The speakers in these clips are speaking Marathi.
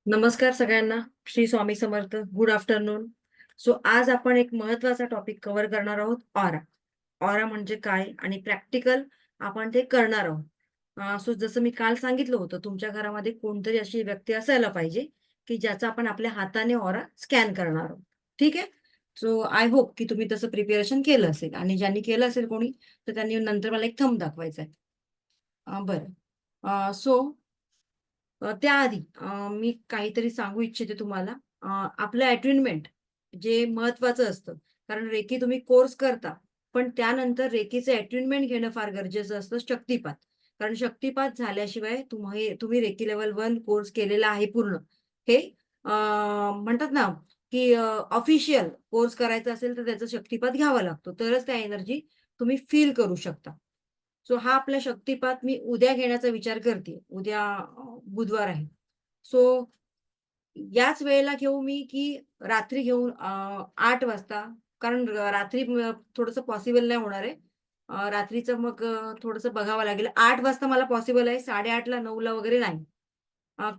नमस्कार सगळ्यांना. Shri Swami Samarth. Good afternoon. So आज आपण एक महत्वाचा टॉपिक कव्हर करणार आहोत, ऑरा. ऑरा म्हणजे काय आणि प्रॅक्टिकल आपण ते करणार आहोत. सो जसं मी काल सांगितलं होतं, तुमच्या घरामध्ये कोणतरी अशी व्यक्ती असायला पाहिजे की ज्याचा आपण आपल्या हाताने ऑरा स्कॅन करणार आहोत. ठीक आहे. सो आय होप की तुम्ही तसं प्रिपेरेशन केलं असेल, आणि ज्यांनी केलं असेल कोणी, तर त्यांनी नंतर मला एक थंब दाखवायचा आहे. बरं. सो त्याआधी मी काहीतरी सांगू इच्छिते तुम्हाला. आपलं अटेनमेंट जे महत्वाचं असतं, कारण रेकी तुम्ही कोर्स करता, पण त्यानंतर रेकीचं अटेनमेंट घेणं फार गरजेचं असतं, शक्तिपात. कारण शक्तिपात झाल्याशिवाय तुम्ही रेकी लेव्हल 1 कोर्स केलेला आहे पूर्ण. हे म्हणतात ना, की ऑफिशियल कोर्स करायचा असेल तर त्याचा शक्तिपात घ्यावा लागतो. तरच त्या एनर्जी तुम्ही फील करू शकता. सो हा आपला शक्तिपात मी उद्या घेण्याचा विचार करते. उद्या बुधवार आहे. सो याच वेळेला घेऊ मी, की रात्री घेऊ 8 वाजता? कारण रात्री थोडंसं पॉसिबल नाही होणार आहे. रात्रीचं मग थोडंसं बघावं लागेल. 8 वाजता मला पॉसिबल आहे. 8:30ला 9ला वगैरे नाही.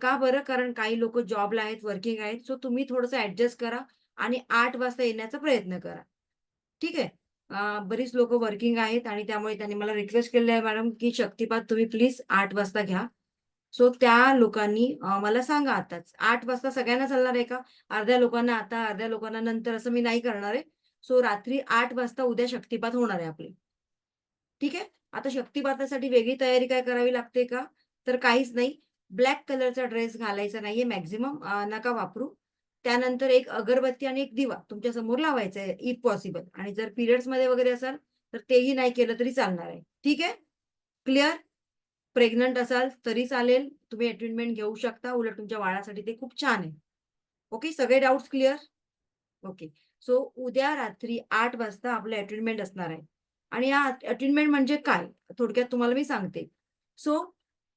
का बरं? कारण काही लोकं जॉबला आहेत, वर्किंग आहेत. सो तुम्ही थोडंसं ॲडजस्ट करा आणि 8 वाजता येण्याचा प्रयत्न करा. ठीक आहे. बरीच लोकं वर्किंग आहेत आणि त्यामुळे त्यांनी मला रिक्वेस्ट केलेली आहे, मॅडम, की शक्तिपात तुम्ही प्लीज 8 वाजता घ्या. सो त्या लोकांनी मला सांगा आताच. 8 वाजता सगळ्यांना चालणार आहे का? अर्ध्या लोकांना आता, अर्ध्या लोकांना नंतर, असं मी नाही करणार आहे. सो रात्री 8 वाजता उद्या शक्तिपात होणार आहे आपली. ठीक आहे. आता शक्तिपातासाठी वेगळी तयारी काय करावी लागते का? तर काहीच नाही. ब्लॅक कलरचा ड्रेस घालायचा नाहीये मॅक्सिमम, नका वापरू. त्यानंतर एक अगरबत्ती आणि एक दिवा तुमच्या समोर लावायचा आहे इफ पॉसिबल, आणि जर पिरियड्समध्ये वगैरे असाल, तर तेही नाही केलं तरी चालणार आहे. ठीक आहे? क्लिअर? प्रेग्नंट असाल तरी चालेल. तुम्ही अटेंडमेंट घेऊ शकता. उलट तुमच्या बाळासाठी ते खूप छान आहे. ओके. सगळे डाउट्स क्लिअर? ओके. सो उद्या रात्री 8 वाजता आपलं अटेंडमेंट असणार आहे. आणि या अटेंडमेंट म्हणजे काय? थोडक्यात तुम्हाला मी सांगते. सो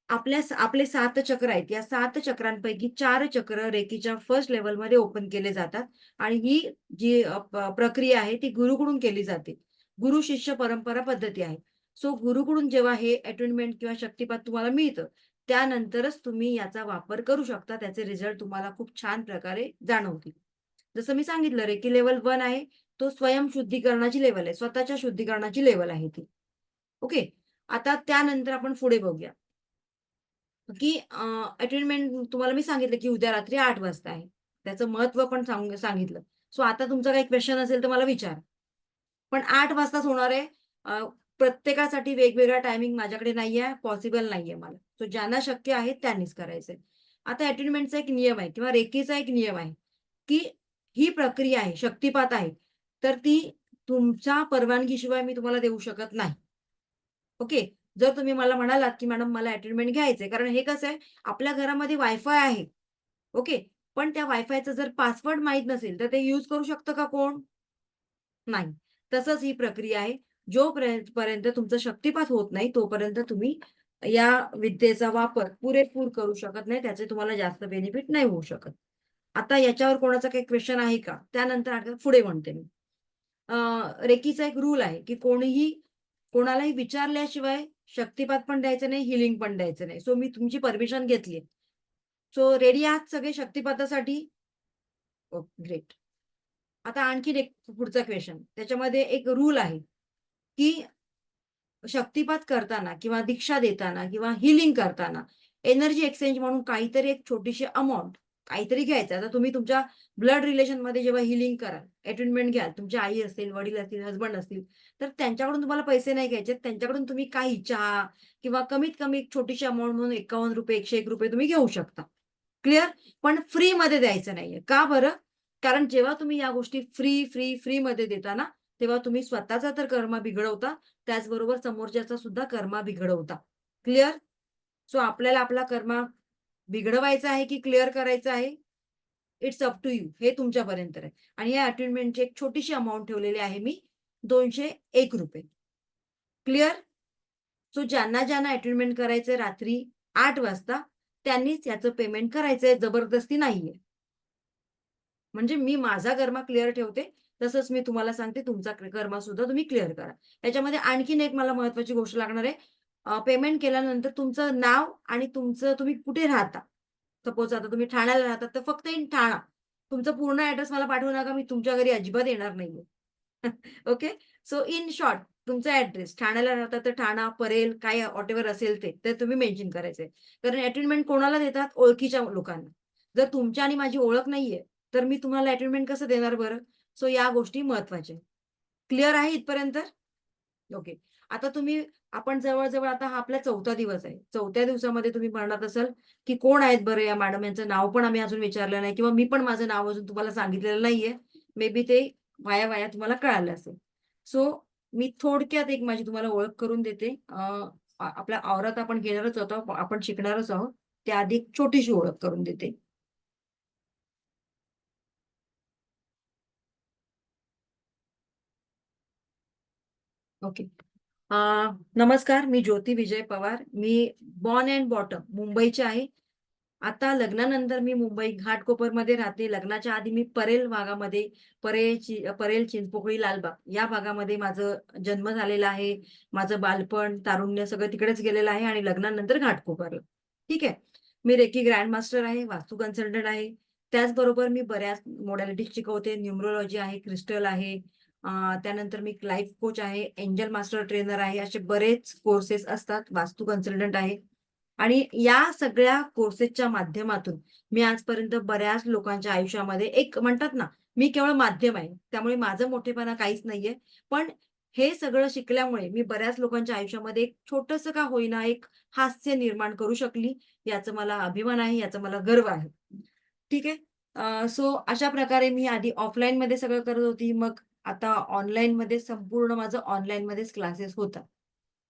आपले 7 चक्र आहेत. या 7 चक्रांपैकी 4 चक्र रेकीच्या फर्स्ट लेव्हलमध्ये ओपन केले जातात आणि ही जी प्रक्रिया आहे ती गुरुकडून केली जाते. गुरु-शिष्य परंपरा पद्धती आहे. सो गुरुकडून जेव्हा हे अटेंडमेंट किंवा शक्तिपात तुम्हाला मिळतं, त्यानंतरच तुम्ही याचा वापर करू शकता. त्याचे रिझल्ट तुम्हाला खूप छान प्रकारे जाणवतील. जसं मी सांगितलं, रेकी लेव्हल 1 आहे. तो स्वयंशुद्धीकरणाची लेव्हल आहे. स्वतःच्या शुद्धीकरणाची लेव्हल आहे ती. ओके. आता त्यानंतर आपण पुढे बघूया, की अटेंडमेंट तुम्हाला मी सांगितलं, की उद्या रात्री 8 वाजता आहे. त्याचं महत्त्व पण सांगितलं. सो आता तुमचा काही क्वेशन असेल तर मला विचारा. पण 8 वाजताच होणार आहे. प्रत्येकासाठी वेगवेगळा टायमिंग माझ्याकडे नाहीये, पॉसिबल नाहीये मला. सो ज्यांना शक्य आहे त्यांनीच करायचंय. आता अटेंडमेंटचा एक नियम आहे किंवा रेकीचा एक नियम आहे, की ही प्रक्रिया आहे, शक्तिपात आहे, तर ती तुमच्या परवानगीशिवाय मी तुम्हाला देऊ शकत नाही. ओके. जर तुम्ही मला म्हणालात, की मॅडम मला अटेंडमेंट घ्यायचंय, कारण हे कसं आहे, आपल्या घरामध्ये वायफाय आहे. ओके. पण त्या वायफायचा जर पासवर्ड माहीत नसेल, तर ते यूज करू शकतं का कोण? नाही. तसंच ही प्रक्रिया आहे. पर्यंत तुमचा शक्तिपात होत नाही, तोपर्यंत तुम्ही या विद्येचा वापर पुरेपूर करू शकत नाही. त्याचे तुम्हाला जास्त बेनिफिट नाही होऊ शकत. आता याच्यावर कोणाचा काही क्वेशन आहे का? त्यानंतर आता पुढे म्हणते मी. अ, रेकीचा एक रूल आहे, की कोणालाही विचारल्याशिवाय शक्तिपात पण द्यायचं नाही, हीलिंग पण द्यायचं नाही. सो मी तुमची परमिशन घेतली. सो रेडी आहात सगळे शक्तिपातासाठी? Okay, great. आता आणखीन एक पुढचा क्वेशन. त्याच्यामध्ये एक रूल आहे, की शक्तिपात करताना किंवा दीक्षा देताना किंवा हीलिंग करताना एनर्जी एक्सचेंज म्हणून काहीतरी एक छोटीशी अमाउंट काहीतरी घ्यायचं. आता तुम्ही तुमच्या ब्लड रिलेशनमध्ये जेव्हा हीलिंग कराल, अटेंडमेंट घ्याल, तुमची आई असतील, वडील असतील, हसबंड असतील, तर त्यांच्याकडून तुम्हाला पैसे नाही घ्यायचे. त्यांच्याकडून तुम्ही काही चहा किंवा कमीत कमी एक छोटीशी अमाउंट म्हणून ₹51, ₹101 तुम्ही घेऊ शकता. क्लिअर? पण फ्रीमध्ये द्यायचं नाहीये. का बरं? कारण जेव्हा तुम्ही या गोष्टी फ्रीमध्ये देता ना, तेव्हा तुम्ही स्वतःचा तर कर्म बिघडवता, त्याचबरोबर समोरच्याचा सुद्धा कर्मा बिघडवता. क्लिअर? सो आपल्याला आपला कर्मा बिघडवायचा आहे की क्लिअर करायचा आहे? It's up to you. हे तुमच्यापर्यंत आहे. आणि या अटेंडमेंटची एक छोटीशी अमाउंट ठेवलेली आहे मी, ₹201. क्लिअर? सो ज्यांना अटेंडमेंट करायचंय रात्री 8 वाजता, त्यांनीच याचं पेमेंट करायचंय. जबरदस्ती नाहीये. म्हणजे मी माझा कर्मा क्लिअर ठेवते, तसंच मी तुम्हाला सांगते तुमचा कर्मा सुद्धा तुम्ही क्लिअर करा. त्याच्यामध्ये आणखीन एक मला महत्त्वाची गोष्ट लागणार आहे. पेमेंट केल्यानंतर तुमचं नाव आणि तुमचं तुम्ही कुठे राहता, सपोज आता तुम्ही ठाण्याला राहतात तर फक्त इन ठाणा. तुमचं पूर्ण ऍड्रेस मला पाठवू नका, मी तुमच्या घरी अजिबात येणार नाहीये. ओके. सो इन शॉर्ट तुमचा ऍड्रेस ठाण्याला राहतात तर ठाणा, परेल, काय व्हॉटेव्हर असेल ते तुम्ही मेन्शन करायचंय. कारण अटेंडमेंट कोणाला देतात? ओळखीच्या लोकांना. जर तुमच्या आणि माझी ओळख नाहीये तर मी तुम्हाला अटेंडमेंट कसं देणार बरं? सो या गोष्टी महत्वाच्या. क्लिअर आहे इथपर्यंत? ओके. आता तुम्ही आपण जवळ-जवळ आता हा आपला 4था दिवस आहे. 4थ्या दिवसामध्ये तुम्ही म्हणत असाल, की कोण आहेत बरं या मॅडम? यांचं नाव पण आम्ही अजून विचारलं नाही किंवा मी पण माझं नाव अजून तुम्हाला सांगितलेलं नाहीये. मे बी ते वाया-वाया तुम्हाला कळालं असेल. सो मी थोडक्यात एक माझी तुम्हाला ओळख करून देते. आपल्या औरात आपण घेणारच होतो, आपण शिकणारच आहोत. त्याआधी एक छोटीशी ओळख करून देते. ओके. नमस्कार, मी ज्योती विजय पवार. मी बॉर्न अँड बॉटम मुंबईची आहे. आता लग्नानंतर मी मुंबई घाटकोपरमध्ये राहते. लग्नाच्या आधी मी परेल भागामध्ये परेल, चिंचपोकळी, लालबाग या भागामध्ये माझं जन्म झालेला आहे. माझं बालपण, तारुण्य सगळं तिकडेच गेलेलं आहे आणि लग्नानंतर घाटकोपरला. ठीक आहे. मी रेकी ग्रँड मास्टर आहे, वास्तू कन्सल्टंट आहे. त्याचबरोबर मी बऱ्याच मोडॅलिटीज शिकवते. न्यूमरोलॉजी आहे, क्रिस्टल आहे. त्यानंतर मी लाईफ कोच आहे, एंजल मास्टर ट्रेनर आहे. असे बरेच कोर्सेस असतात. वास्तू कन्सल्टंट आहे. आणि या सगळ्या कोर्सेसच्या माध्यमातून मी आजपर्यंत बऱ्याच लोकांच्या आयुष्यामध्ये एक म्हणतात ना, मी केवळ माध्यम आहे. त्यामुळे माझं मोठेपणा काहीच नाहीये. पण हे सगळं शिकल्यामुळे मी बऱ्याच लोकांच्या आयुष्यामध्ये एक छोटंसं का होईना एक हास्य निर्माण करू शकली. याचा मला अभिमान आहे, याचा मला गर्व आहे. ठीक आहे. सो अशा प्रकारे मी आधी ऑफलाईनमध्ये सगळं करत होती. मग आता ऑनलाईनमध्ये संपूर्ण माझं ऑनलाईनमध्येच क्लासेस होतात.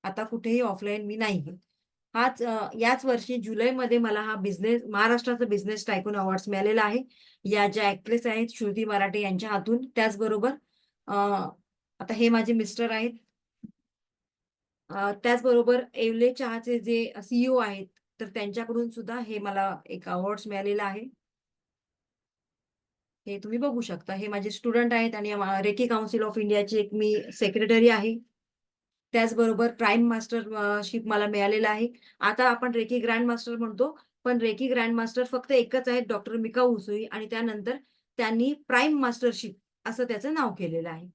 आता कुठेही ऑफलाईन मी नाही घेत. याच वर्षी जुलैमध्ये मला हा महाराष्ट्राचा बिझनेस टायकून अवॉर्ड्स मिळालेला आहे. या ज्या ॲक्ट्रेस आहेत श्रुती मराठे यांच्या हातून. त्याचबरोबर अ, आता हे माझे मिस्टर आहेत. त्याचबरोबर येवले चहाचे जे CEO आहेत, तर त्यांच्याकडून सुद्धा हे मला एक अवॉर्ड्स मिळालेला आहे. हे तुम्ही बघू शकता. हे माझे स्टुडंट आहेत आणि रेकी काउन्सिल ऑफ इंडियाची एक मी सेक्रेटरी आहे. त्याचबरोबर प्राईम मास्टरशिप मला मिळालेलं आहे. आता आपण रेकी ग्रँड मास्टर म्हणतो, पण रेकी ग्रँड मास्टर फक्त एकच आहे डॉक्टर मिका उसुई आणि त्यानंतर त्यांनी प्राईम मास्टरशिप असं त्याचं नाव केलेलं आहे.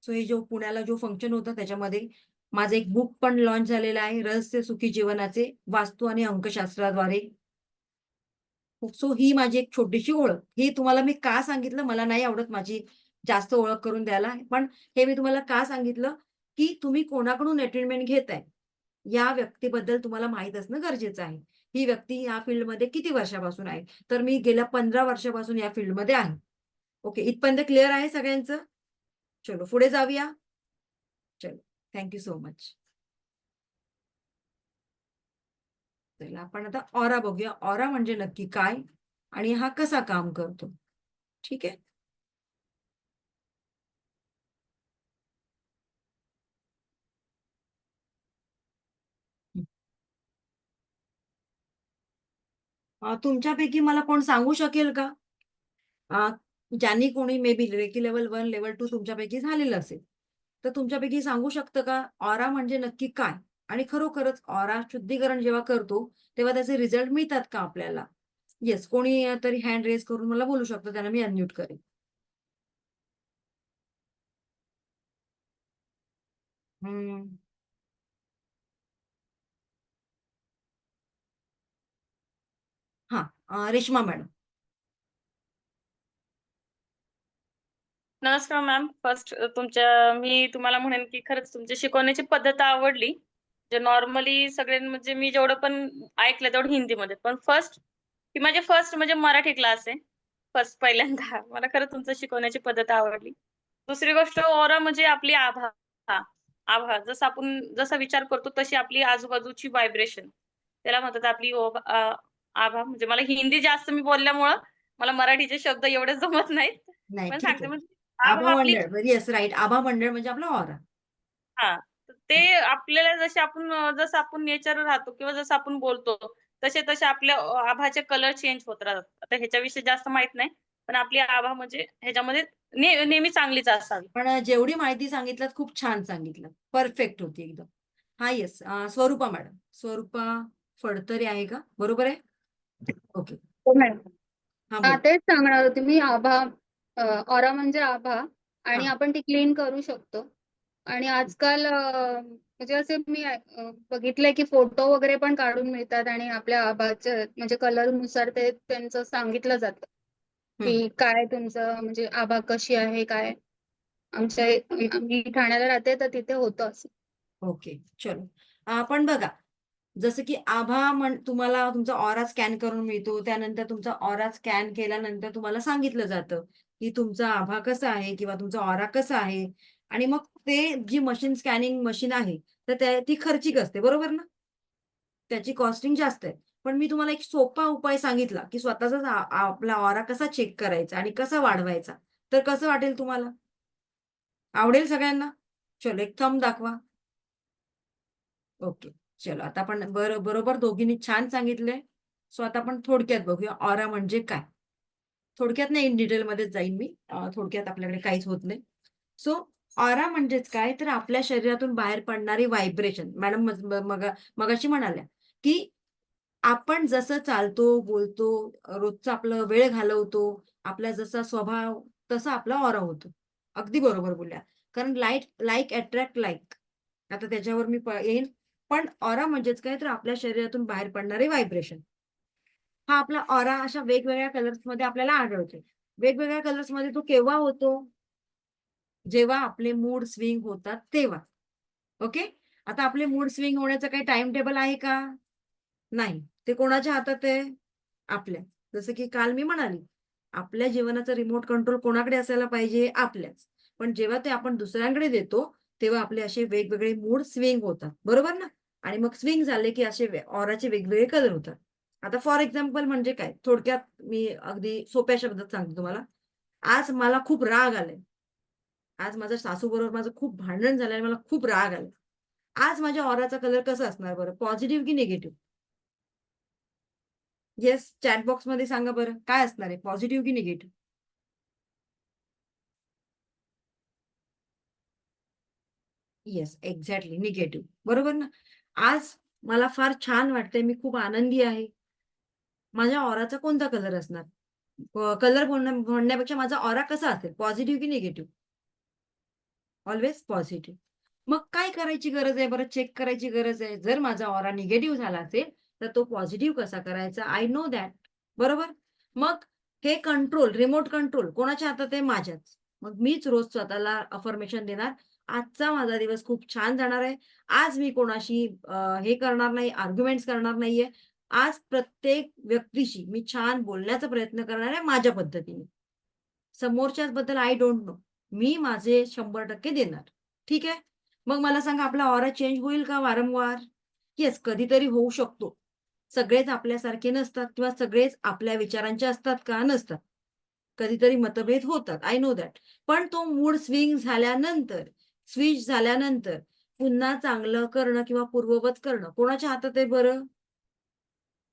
सो हे पुण्याला जो फंक्शन होता त्याच्यामध्ये माझं एक बुक पण लॉन्च झालेलं आहे. रहस्य सुखी जीवनाचे वास्तू आणि अंकशास्त्राद्वारे. सो ही माझी एक छोटीशी ओळख. ही तुम्हाला मी का सांगितलं, मला नाही आवडत माझी जास्त ओळख करून द्यायला. पण हे मी तुम्हाला का सांगितलं, की तुम्ही कोणाकडून अपॉइंटमेंट घेताय, या व्यक्तीबद्दल तुम्हाला माहीत असणं गरजेचं आहे. ही व्यक्ती या फील्डमध्ये किती वर्षापासून आहे. तर मी गेल्या 15 वर्षापासून या फील्डमध्ये आहे. ओके, इथपर्यंत क्लिअर आहे सगळ्यांचं? चलो पुढे जाऊया. चलो. Thank you so much. चला आपण आता ऑरा बघूया. ऑरा म्हणजे नक्की काय आणि हा कसा काम करतो? ठीक आहे. तुमच्यापैकी मला कोण सांगू शकेल का? अ, ज्यांनी कोणी may be reiki level 1, level 2 तुमच्यापैकी झालेलं असेल. तर तुमच्यापैकी सांगू शकतं का ऑरा म्हणजे नक्की काय? आणि खरोखरच ऑरा शुद्धीकरण जेव्हा करतो, तेव्हा त्याचे रिझल्ट मिळतात का आपल्याला? येस, कोणी तरी हँड रेज करून मला बोलू शकतो. त्यांना मी अनम्यूट करेन. हं. हां, रेश्मा मॅडम. नमस्कार मॅम. फर्स्ट मी तुम्हाला म्हणेन की खरंच तुमची शिकवण्याची पद्धत आवडली. जे नॉर्मली सगळे म्हणजे मी जेवढं पण ऐकलं तेवढं हिंदीमध्ये. पण फर्स्ट म्हणजे मराठी क्लास आहे. फर्स्ट पहिल्यांदा. मला खरंच तुमचं शिकवण्याची पद्धत आवडली. दुसरी गोष्ट ऑरा म्हणजे आपली आभा. आभा. जसा विचार करतो तशी आपली आजूबाजूची व्हायब्रेशन. त्याला म्हणतात आपली आभा. म्हणजे मला हिंदी जास्त मी बोलल्यामुळं मला मराठीचे शब्द एवढे जमत नाहीत. नाही, पण ठीक सांगते आहे. म्हणजे आभा आभा आपली मंडळ. Yes, right. आभा मंडळ म्हणजे आपला ऑरा. हां. तर ते आपल्याला जसं आपण नेचर राहतो किंवा जसं आपण बोलतो, तसे आपल्या आभाचे कलर चेंज होत राहतात. आता ह्याच्याविषयी जास्त माहीत नाही. पण आपली आभा म्हणजे ह्याच्यामध्ये नेहमी चांगलीच असावी. पण जेवढी माहिती सांगितलत खूप छान सांगितलं. परफेक्ट होती एकदम. हां, येस. स्वरूपा मॅडम. स्वरूपा फडतरे आहे का? बरोबर आहे? ओके. हो मॅडम. हा बोल. तेच सांगणार होते मी. आभा, ऑरा म्हणजे आभा, आणि हा. आपण ती क्लीन करू शकतो. आणि आजकाल म्हणजे असे मी बघितलंय की फोटो वगैरे पण काढून मिळतात आणि आपल्या आभाच्या म्हणजे कलर नुसार ते त्यांचं सांगितलं जातं हम्म. की काय तुमचं म्हणजे आभा कशी आहे काय. मी ठाण्याला राहते तर तिथे होतं असं. ओके, चलो. आपण बघा, जसं की आभा तुम्हाला तुमचा ऑरा स्कॅन करून मिळतो. त्यानंतर तुमचा ऑरा स्कॅन केल्यानंतर तुम्हाला सांगितलं जातं की तुमचा आभा कसा आहे किंवा तुमचा ऑरा कसा आहे. आणि मग ते जी मशीन, स्कॅनिंग मशीन आहे, तर ती खर्चिक असते, बरोबर ना? त्याची कॉस्टिंग जास्त आहे. पण मी तुम्हाला एक सोपा उपाय सांगितला की स्वतःचाच आपला ऑरा कसा चेक करायचा आणि कसा वाढवायचा. तर कसं वाटेल तुम्हाला? आवडेल सगळ्यांना? चलो, एक थंब दाखवा. ओके. चलो, आता आपण बरोबर दोघींनी छान सांगितलंय. सो आता आपण थोडक्यात बघूया ऑरा म्हणजे काय. थोडक्यात नाही, इन डिटेलमध्येच जाईन मी. थोडक्यात आपल्याकडे काहीच होत नाही. सो ऑरा म्हणजेच काय, तर आपल्या शरीरातून बाहेर पडणारी व्हायब्रेशन. मॅडम मगाशी म्हणाल्या की आपण जसं चालतो, बोलतो, रोजचा आपला वेळ घालवतो, आपला जसा स्वभाव तसा आपला ऑरा होतो. अगदी बरोबर बोलल्या. कारण लाइक अट्रॅक्ट लाइक. आता त्याच्यावर मी येईन. पण ऑरा म्हणजेच काय, तर आपल्या शरीरातून बाहेर पडणारे व्हायब्रेशन. हा आपला ऑरा अशा वेगवेगळ्या कलर्समध्ये आपल्याला आढळतो. वेगवेगळ्या कलर्समध्ये तो केव्हा होतो? जेव्हा आपले मूड स्विंग होतात तेव्हा. ओके. आता आपले मूड स्विंग होण्याचं काही टाइम टेबल आहे का? नाही. ते कोणाच्या हातात आहे? आपल्या. जसं की काल मी म्हणाली, आपल्या जीवनाचा रिमोट कंट्रोल कोणाकडे असायला पाहिजे? आपल्याच. पण जेव्हा ते आपण दुसऱ्यांकडे देतो, तेव्हा आपले असे वेगवेगळे मूड स्विंग होतात. बरोबर ना? आणि मग स्विंग झाले की असे ऑराचे वेगवेगळे कलर होतात. आता फॉर एक्झाम्पल म्हणजे काय? थोडक्यात मी अगदी सोप्या शब्दात सांगते तुम्हाला. आज मला खूप राग आलाय. आज माझ्या सासूबरोबर माझं खूप भांडण झालंय, मला खूप राग आलाय. आज माझ्या ऑराचा कलर कसा असणार बरं? पॉझिटिव्ह की निगेटिव्ह? येस, चॅट बॉक्समध्ये सांगा बरं. काय असणार आहे? पॉझिटिव्ह की निगेटिव्ह? Yes, exactly negative. बरोबर ना? आज मला फार छान वाटतंय, मी खूप आनंदी आहे. माझ्या ऑराचा कोणता कलर असणार? कलर म्हणण्यापेक्षा माझा ऑरा कसा असेल? पॉझिटिव्ह की निगेटिव्ह? Always positive. मग काय करायची गरज आहे बरं? चेक करायची गरज आहे. जर माझा ऑरा निगेटिव्ह झाला असेल, तर तो पॉझिटिव्ह कसा करायचा? I know that. बरोबर? मग हे कंट्रोल, रिमोट कंट्रोल कोणाच्या हातात आहे? माझ्याच. मग मीच रोज स्वतःला अफर्मेशन देणार. आजचा माझा दिवस खूप छान जाणार आहे. आज मी कोणाशी हे करणार नाही, आर्ग्युमेंट्स करणार नाहीये. आज प्रत्येक व्यक्तीशी मी छान बोलण्याचा प्रयत्न करणार आहे माझ्या पद्धतीने. समोरच्याच बद्दल आय डोंट नो. मी माझे 100% देणार. ठीक आहे? मग मला सांगा, आपला ऑरा चेंज होईल का वारंवार? येस, कधीतरी होऊ शकतो. सगळेच आपल्यासारखे नसतात किंवा सगळेच आपल्या विचारांचे असतात का? नसतात. कधीतरी मतभेद होतात. I know that. पण तो मूड स्विच झाल्यानंतर पुन्हा चांगलं करणं किंवा पूर्ववत करणं कोणाच्या हातात आहे बरं?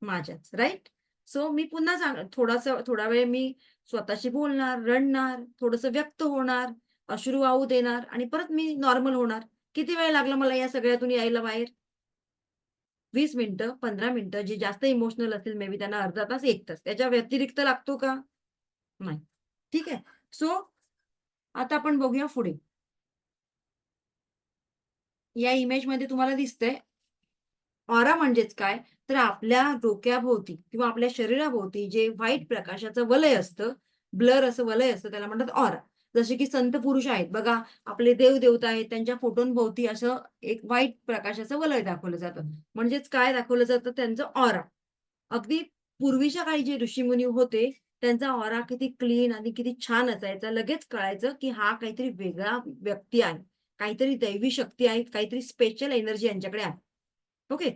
माझ्याच, राइट? सो मी पुन्हा थोडा वेळ मी स्वतःशी बोलणार, रडणार, थोडंसं व्यक्त होणार, अश्रू वाहू देणार आणि परत मी नॉर्मल होणार. किती वेळ लागला मला या सगळ्यातून यायला बाहेर? 20 मिनिटं, 15 मिनिटं. जे जास्त इमोशनल असतील मे बी त्यांना अर्धा तास, 1 तास. त्याच्या व्यतिरिक्त लागतो का? नाही. ठीक आहे. सो आता आपण बघूया पुढे. या इमेजमध्ये तुम्हाला दिसतंय ऑरा म्हणजेच काय? तर आपल्या डोक्याभोवती किंवा आपल्या शरीराभोवती जे व्हाईट प्रकाशाचं वलय असतं, ब्लर असं वलय असतं, त्याला म्हणतात ऑरा. जसे की संत पुरुष आहेत बघा, आपले देव-देवता आहेत, त्यांच्या फोटोंभोवती असं एक व्हाईट प्रकाशाचं वलय दाखवलं जातं. म्हणजेच काय दाखवलं जातं? त्यांचं ऑरा. अगदी पूर्वीच्या काळी जे ऋषीमुनी होते, त्यांचा ऑरा किती क्लीन आणि किती छान असायचा. लगेच कळायचं, की हा काहीतरी वेगळा व्यक्ती आहे. काहीतरी दैवी शक्ती आहे, काहीतरी स्पेशल एनर्जी यांच्याकडे आहे. ओके.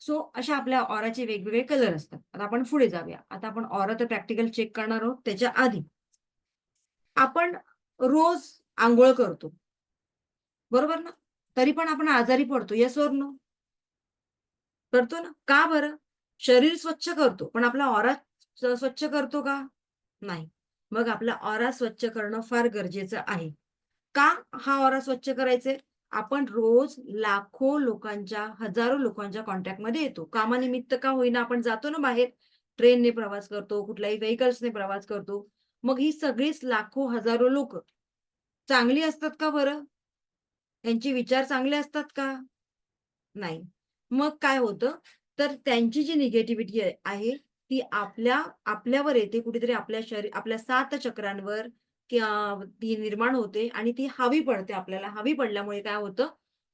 सो अशा आपल्या ऑराचे वेगवेगळे कलर असतात. आता आपण पुढे जाऊया. आता आपण ऑरा तर प्रॅक्टिकल चेक करणार आहोत. त्याच्या आधी आपण रोज अंघोळ करतो. बरोबर ना? तरी पण आपण आजारी पडतो. Yes or no? करतो ना? का बरं? शरीर स्वच्छ करतो, पण आपला ऑरा स्वच्छ करतो का? नाही. मग आपला ऑरा स्वच्छ करणं फार गरजेचं आहे. का हा ऑरा स्वच्छ करायचे? आपण रोज लाखो लोकांच्या, हजारो लोकांच्या कॉन्टॅक्टमध्ये येतो. कामानिमित्त का होईना आपण जातो ना बाहेर, ट्रेनने प्रवास करतो, कुठल्याही व्हेकल्सने प्रवास करतो. मग ही सगळीच लाखो, हजारो लोक चांगली असतात का बरं? त्यांचे विचार चांगले असतात का? नाही. मग काय होतं, तर त्यांची जी निगेटिव्हिटी आहे ती आपल्यावर येते, कुठेतरी आपल्या 7 चक्रांवर ती निर्माण होते आणि ती हावी पडते आपल्याला. हावी पडल्यामुळे काय होतं,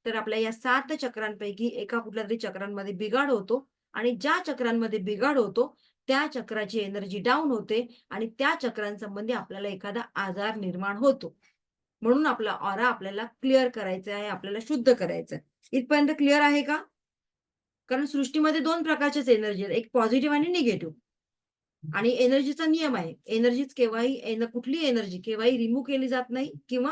तर आपल्या या 7 चक्रांपैकी एका कुठल्यातरी चक्रांमध्ये बिघाड होतो आणि ज्या चक्रांमध्ये बिघाड होतो, त्या चक्राची एनर्जी डाऊन होते आणि त्या चक्रांसंबंधी आपल्याला एखादा आजार निर्माण होतो. म्हणून आपला ऑरा आपल्याला क्लिअर करायचा आहे, आपल्याला शुद्ध करायचं आहे. इथपर्यंत क्लिअर आहे का? कारण सृष्टीमध्ये 2 प्रकारच्याच एनर्जी आहेत. एक पॉझिटिव्ह आणि निगेटिव्ह. आणि एनर्जीचा नियम आहे. एनर्जीच केव्हाही कुठली एनर्जी केव्हाही रिमूव्ह केली जात नाही किंवा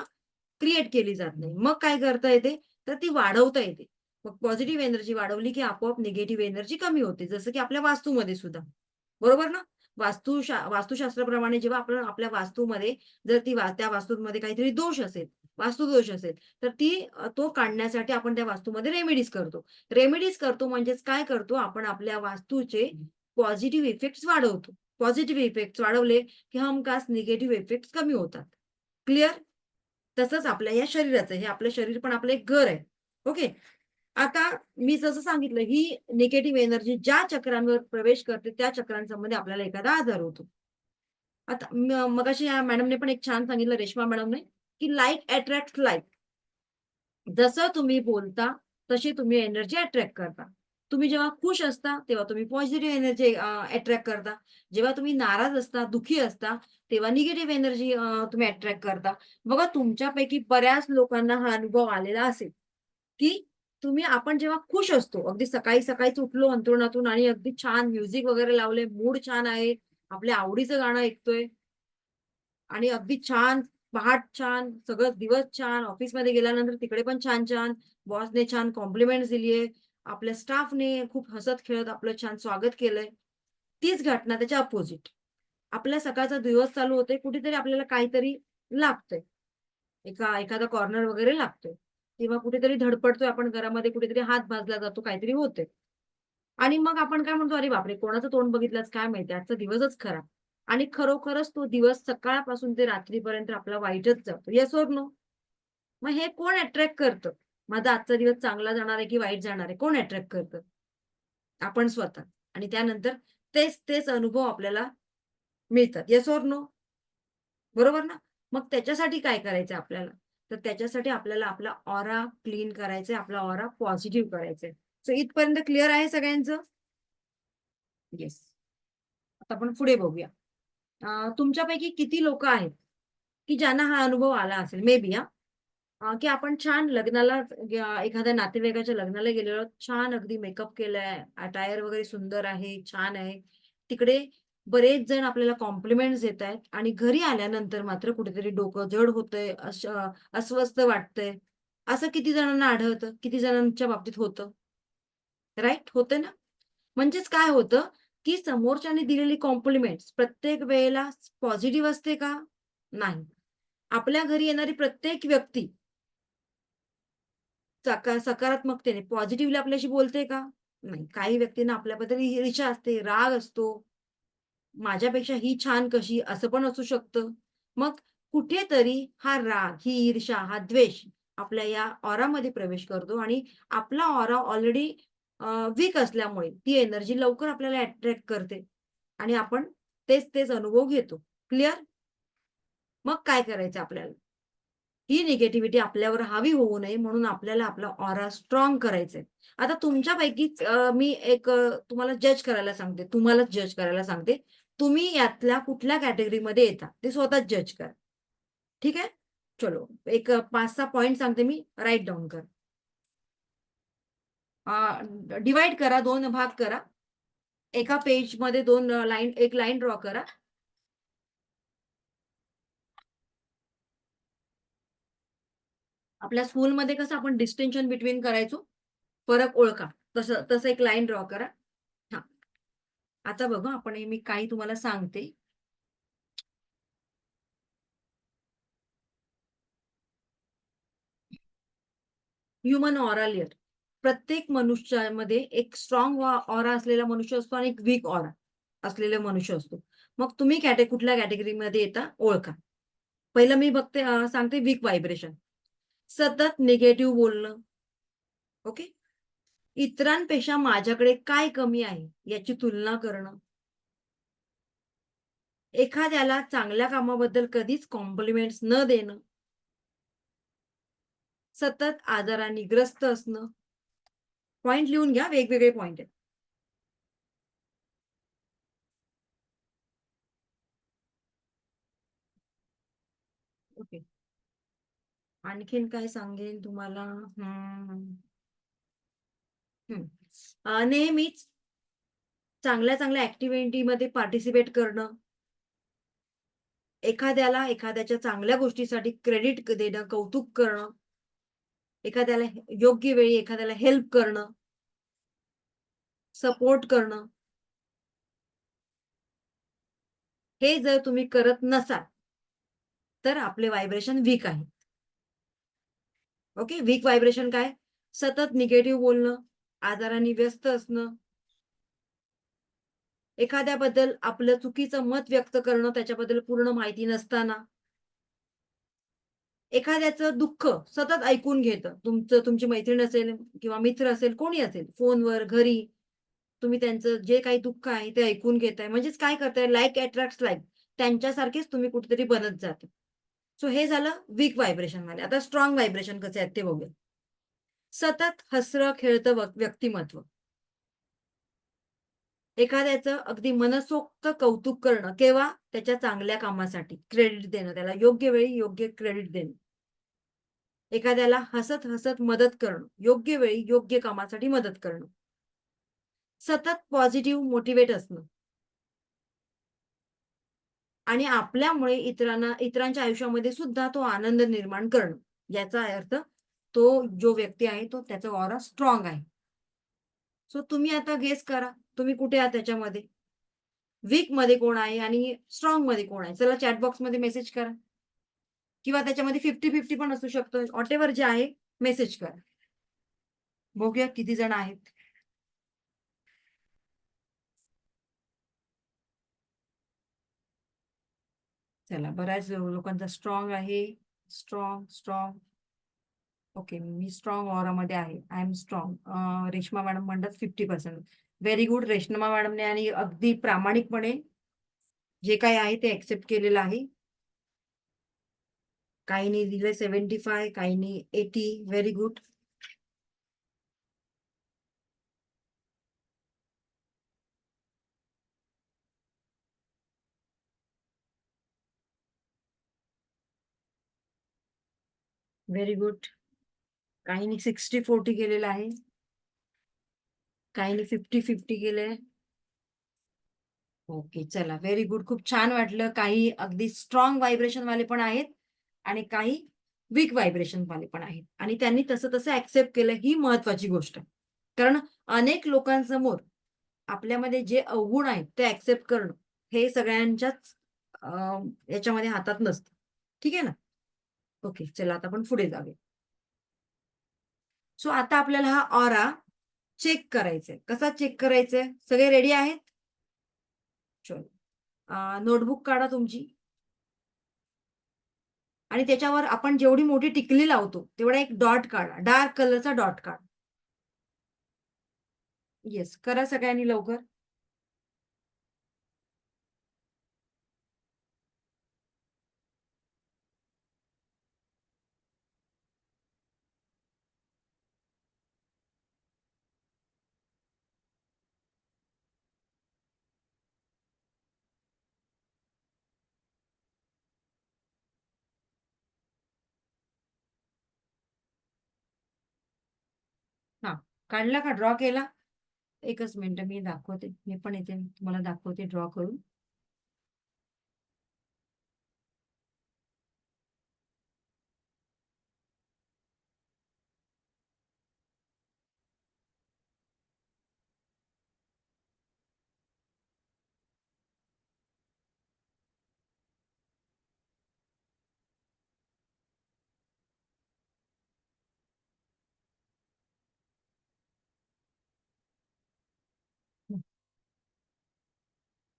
क्रिएट केली जात नाही. मग काय करता येते? तर ती वाढवता येते. मग पॉझिटिव्ह एनर्जी वाढवली की आपोआप निगेटिव्ह एनर्जी कमी होते. जसं की आपल्या वास्तूमध्ये सुद्धा. बरोबर ना? वास्तुशास्त्राप्रमाणे जेव्हा आपण आपल्या वास्तूमध्ये जर त्या वास्तूमध्ये काहीतरी दोष असेल, वास्तुदोष असेल, तर तो काढण्यासाठी आपण त्या वास्तूमध्ये रेमेडीज करतो. रेमेडीज करतो म्हणजेच काय करतो? आपण आपल्या वास्तूचे पॉझिटिव्ह इफेक्ट्स वाढवतो. पॉझिटिव्ह इफेक्ट्स वाढवले की हमखास निगेटिव्ह इफेक्ट्स कमी होतात. क्लिअर? तसंच आपल्या या शरीराचं, हे आपलं शरीर पण आपलं एक घर आहे. ओके. आता मी जसं सांगितलं, ही निगेटिव्ह एनर्जी ज्या चक्रांवर प्रवेश करते, त्या चक्रांमध्ये आपल्याला एखादा आजार होतो. आता मगाशी या मॅडमने पण एक छान सांगितलं, रेश्मा मॅडमने, की लाइक अट्रॅक्ट्स लाइक. जसं तुम्ही बोलता, तशी तुम्ही एनर्जी अट्रॅक्ट करता. तुम्ही जेव्हा खुश असता, तेव्हा तुम्ही पॉझिटिव्ह एनर्जी अट्रॅक्ट करता. जेव्हा तुम्ही नाराज असता, दुःखी असता, तेव्हा निगेटिव्ह एनर्जी तुम्ही अट्रॅक्ट करता. बघा तुमच्यापैकी बऱ्याच लोकांना हा अनुभव आलेला असेल, की आपण जेव्हा खुश असतो, अगदी सकाळीच उठलो अंथरुणातून आणि अगदी छान म्युझिक वगैरे लावले, मूड छान आहे, आपल्या आवडीचं गाणं ऐकतोय आणि अगदी छान, पहाट छान, सगळं दिवस छान, ऑफिसमध्ये गेल्यानंतर तिकडे पण छान-छान, बॉसने छान कॉम्प्लिमेंट्स दिलीये, आपल्या स्टाफने खूप हसत-खेळत आपलं छान स्वागत केलंय. तीच घटना त्याच्या अपोझिट. आपला सकाळचा दिवस चालू होतोय, कुठेतरी आपल्याला काहीतरी लागतंय. एखादा कॉर्नर वगैरे लागतोय. किंवा कुठेतरी धडपडतोय आपण घरामध्ये, कुठेतरी हात भाजला जातो, काहीतरी होतंय. आणि मग आपण काय म्हणतो, "अरे बापरे! कोणाचं तोंड बघितलंच काय माहिती, आजचा दिवसच खराब." आणि खरोखरच तो दिवस सकाळपासून ते रात्रीपर्यंत आपला वाईटच जातो. Yes or no? मग हे कोण अट्रॅक्ट करतं? माझा आजचा दिवस चांगला जाणार आहे की वाईट जाणार आहे? कोण अट्रॅक्ट करतं? आपण स्वतः. आणि त्यानंतर तेच अनुभव आपल्याला मिळतात. Yes or no? बरोबर ना? मग त्याच्यासाठी काय करायचंय आपल्याला? तर त्याच्यासाठी आपल्याला आपला ऑरा क्लीन करायचंय, आपला ऑरा पॉझिटिव्ह करायचंय. सो इथपर्यंत क्लिअर आहे सगळ्यांचं? येस. आता आपण पुढे बघूया. तुमच्यापैकी किती लोकं आहेत, की ज्यांना हा अनुभव आला असेल? मे बी की आपण छान लग्नाला एखाद्या नातेवाईकाच्या लग्नाला गेलेलो आहोत. छान अगदी मेकअप केलाय, अटायर वगैरे सुंदर आहे, छान आहे. तिकडे बरेच जण आपल्याला कॉम्प्लिमेंट्स देतायत आणि घरी आल्यानंतर मात्र कुठेतरी डोकं जड होतंय, अस्वस्थ वाटतंय. असं किती जणांना आढळतं? किती जणांच्या बाबतीत होतं? राइट? होतं ना? म्हणजेच काय होतं, की समोरच्याने दिलेली कॉम्प्लिमेंट्स प्रत्येक वेळेला पॉझिटिव्ह असते का? नाही. आपल्या घरी येणारी प्रत्येक व्यक्ती सकारात्मकतेने पॉझिटिव्हली आपल्याशी बोलते का? नाही. काही व्यक्तींना आपल्याबद्दल ईर्ष्या असते, राग असतो. माझ्यापेक्षा ही छान कशी? असं पण असू शकतं. मग कुठेतरी हा राग, ही ईर्ष्या, हा द्वेष आपल्या या ऑरामध्ये प्रवेश करतो आणि आपला ऑरा ऑलरेडी वीक असल्यामुळे ती एनर्जी लवकर आपल्याला अट्रॅक्ट करते आणि आपण तेच अनुभव घेतो. क्लिअर? मग काय करायचं आपल्याला? ही निगेटिव्हिटी आपल्यावर हावी होऊ नये म्हणून आपल्याला आपला ऑरा स्ट्रॉंग करायचंय. आता तुमच्यापैकीच मी एक तुम्हाला जज करायला सांगते. तुम्हालाच जज करायला सांगते. तुम्ही यातल्या कुठल्या कॅटेगरीमध्ये येता ते स्वतःच जज करा. ठीक आहे? चलो एक 5-6 पॉइंट सांगते मी, राइट डाउन करा. डिव्हाईड करा, 2 भाग करा. एका पेजमध्ये 2 लाईन, एक लाईन ड्रॉ करा. आपल्या स्कूलमध्ये कसं आपण डिस्टिंक्शन बिटवीन करायचो, फरक ओळखा. तसं एक लाईन ड्रॉ करा. हां. आता बघा आपण मी काही तुम्हाला सांगते. Human aura layer. प्रत्येक मनुष्यामध्ये एक स्ट्रॉंग ऑरा असलेला मनुष्य असतो आणि एक वीक ऑरा असलेला मनुष्य असतो. मग तुम्ही कुठल्या कॅटेगरीमध्ये येता ओळखा. पहिलं मी बघते सांगते वीक व्हायब्रेशन. सतत निगेटिव्ह बोलणं. ओके. इतरांपेक्षा माझ्याकडे काय कमी आहे याची तुलना करणं. एखाद्याला चांगल्या कामाबद्दल कधीच कॉम्प्लिमेंट्स न देणं. सतत आजाराने ग्रस्त असणं. पॉइंट लिहून घ्या, वेगवेगळे पॉइंट आहेत. ओके. आणखीन काय सांगेन तुम्हाला. नेहमीच चांगल्या चांगल्या ऍक्टिव्हिटीमध्ये पार्टिसिपेट करणं. एखाद्याला एखाद्याच्या चांगल्या गोष्टीसाठी क्रेडिट देणं, कौतुक करणं. एखाद्याला योग्य वेळी एखाद्याला हेल्प करणं, सपोर्ट करणं. हे जर तुम्ही करत नसाल तर आपले व्हायब्रेशन वीक आहे. ओके. वीक व्हायब्रेशन काय? सतत निगेटिव्ह बोलणं, आजाराने व्यस्त असणं, एखाद्याबद्दल आपलं चुकीचं मत व्यक्त करणं त्याच्याबद्दल पूर्ण माहिती नसताना, एखाद्याचं दुःख सतत ऐकून घेतं. तुमची मैत्रीण असेल किंवा मित्र असेल, कोणी असेल, फोनवर, घरी तुम्ही त्यांचं जे काही दुःख आहे ते ऐकून घेताय. म्हणजेच काय करताय, लाईक अट्रॅक्ट्स लाईक. त्यांच्यासारखेच तुम्ही कुठेतरी बनत जाता. सो हे झालं वीक व्हायब्रेशन वाले. आता स्ट्रॉंग व्हायब्रेशन कसे आहेत ते बघूया. सतत हसरं खेळतं व्यक्तिमत्व. एखाद्याचं अगदी मनसोक्त कौतुक करणं, केव्हा? त्याच्या चांगल्या कामासाठी क्रेडिट देणं, त्याला योग्य वेळी योग्य क्रेडिट देणं. एखाद्याला हसत हसत मदत करणं, योग्य वेळी योग्य कामासाठी मदत करणं. सतत पॉझिटिव्ह मोटिवेट असणं. आणि आपल्यामुळे इतरांच्या आयुष्यामध्ये सुद्धा तो आनंद निर्माण करणं. याचा अर्थ तो जो व्यक्ती आहे तो त्याचा ऑरा स्ट्रॉंग आहे. सो तुम्ही आता गेस करा, तुम्ही कुठे आहात त्याच्यामध्ये. वीक मध्ये कोण आहे आणि स्ट्रॉंग मध्ये कोण आहे. चला चॅट बॉक्स मध्ये मेसेज करा, किंवा त्याच्यामध्ये 50-50 पण असू शकतं. व्हॉटेव्हर जे आहे मेसेज करा. बघूया किती जण आहेत. चला, बऱ्याच लोकांचा स्ट्रॉंग आहे. Strong strong. ओके, मी स्ट्रॉंग ऑरामध्ये आहे. I am strong. Reshma madam म्हणतात 50%. Very good. रेश्मा मॅडमने आणि अगदी प्रामाणिकपणे जे काही आहे ते ऍक्सेप्ट केलेलं आहे. काहींनी दिले 75, काहींनी 80. Very good. Very good. काहींनी 60-40 केलेलं आहे. काहींनी 50-50 केलंय. ओके, चला, व्हेरी गुड. खूप छान वाटलं. काही अगदी स्ट्रॉंग व्हायब्रेशन वाले पण आहेत आणि काही वीक व्हायब्रेशन वाले पण आहेत, आणि त्यांनी तसं तसं ऍक्सेप्ट केलं. ही महत्वाची गोष्ट आहे. कारण अनेक लोकांसमोर आपल्यामध्ये जे अवगुण आहेत ते ऍक्सेप्ट करणं हे सगळ्यांच्याच याच्यामध्ये हातात नसतं. ठीक आहे ना. ओके, चला आता आपण पुढे जाऊया. सो आता आपल्याला हा ऑरा चेक करायचा आहे. कसा चेक करायचा आहे? सगळे रेडी आहेत? चलो, नोटबुक काढा तुमची, आणि त्याच्यावर आपण जेवढी मोठी टिकली लावतो तेवढा एक डॉट काढा. डार्क कलरचा डॉट काढा. येस, करा सगळ्यांनी लवकर. हा, काढला का? ड्रॉ केला? एकच मिनिट, मी दाखवते. मी पण इथे तुम्हाला दाखवते ड्रॉ करून.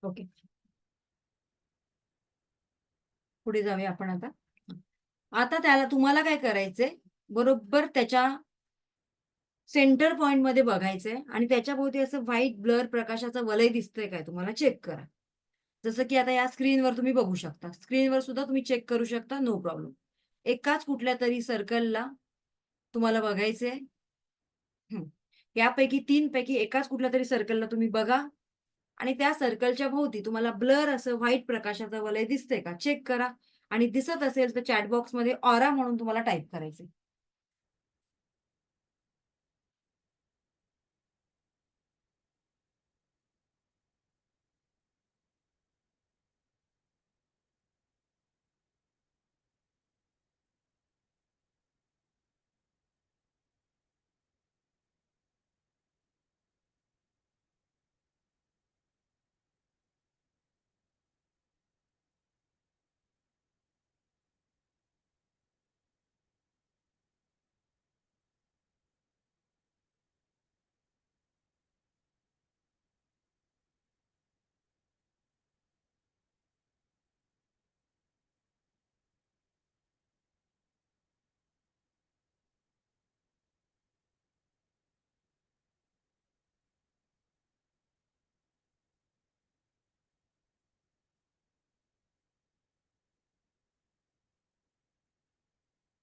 ओके, पुढे जाऊया आपण आता. आता त्याला तुम्हाला काय करायचंय, बरोबर त्याच्या सेंटर पॉइंट मध्ये बघायचंय आणि त्याच्या भोवती असं व्हाईट ब्लर प्रकाशाचं वलय दिसतंय काय तुम्हाला चेक करा. जसं की आता या स्क्रीनवर तुम्ही बघू शकता. स्क्रीनवर सुद्धा तुम्ही चेक करू शकता, नो प्रॉब्लेम. एकाच कुठल्या तरी सर्कलला तुम्हाला बघायचंय. यापैकी 3 पैकी एकाच कुठल्या तरी सर्कलला तुम्ही बघा आणि त्या सर्कलच्या भोवती तुम्हाला ब्लर असं व्हाईट प्रकाशाचं वलय दिसतंय का चेक करा आणि दिसत असेल तर चॅट बॉक्समध्ये ऑरा म्हणून तुम्हाला टाईप करायचंय.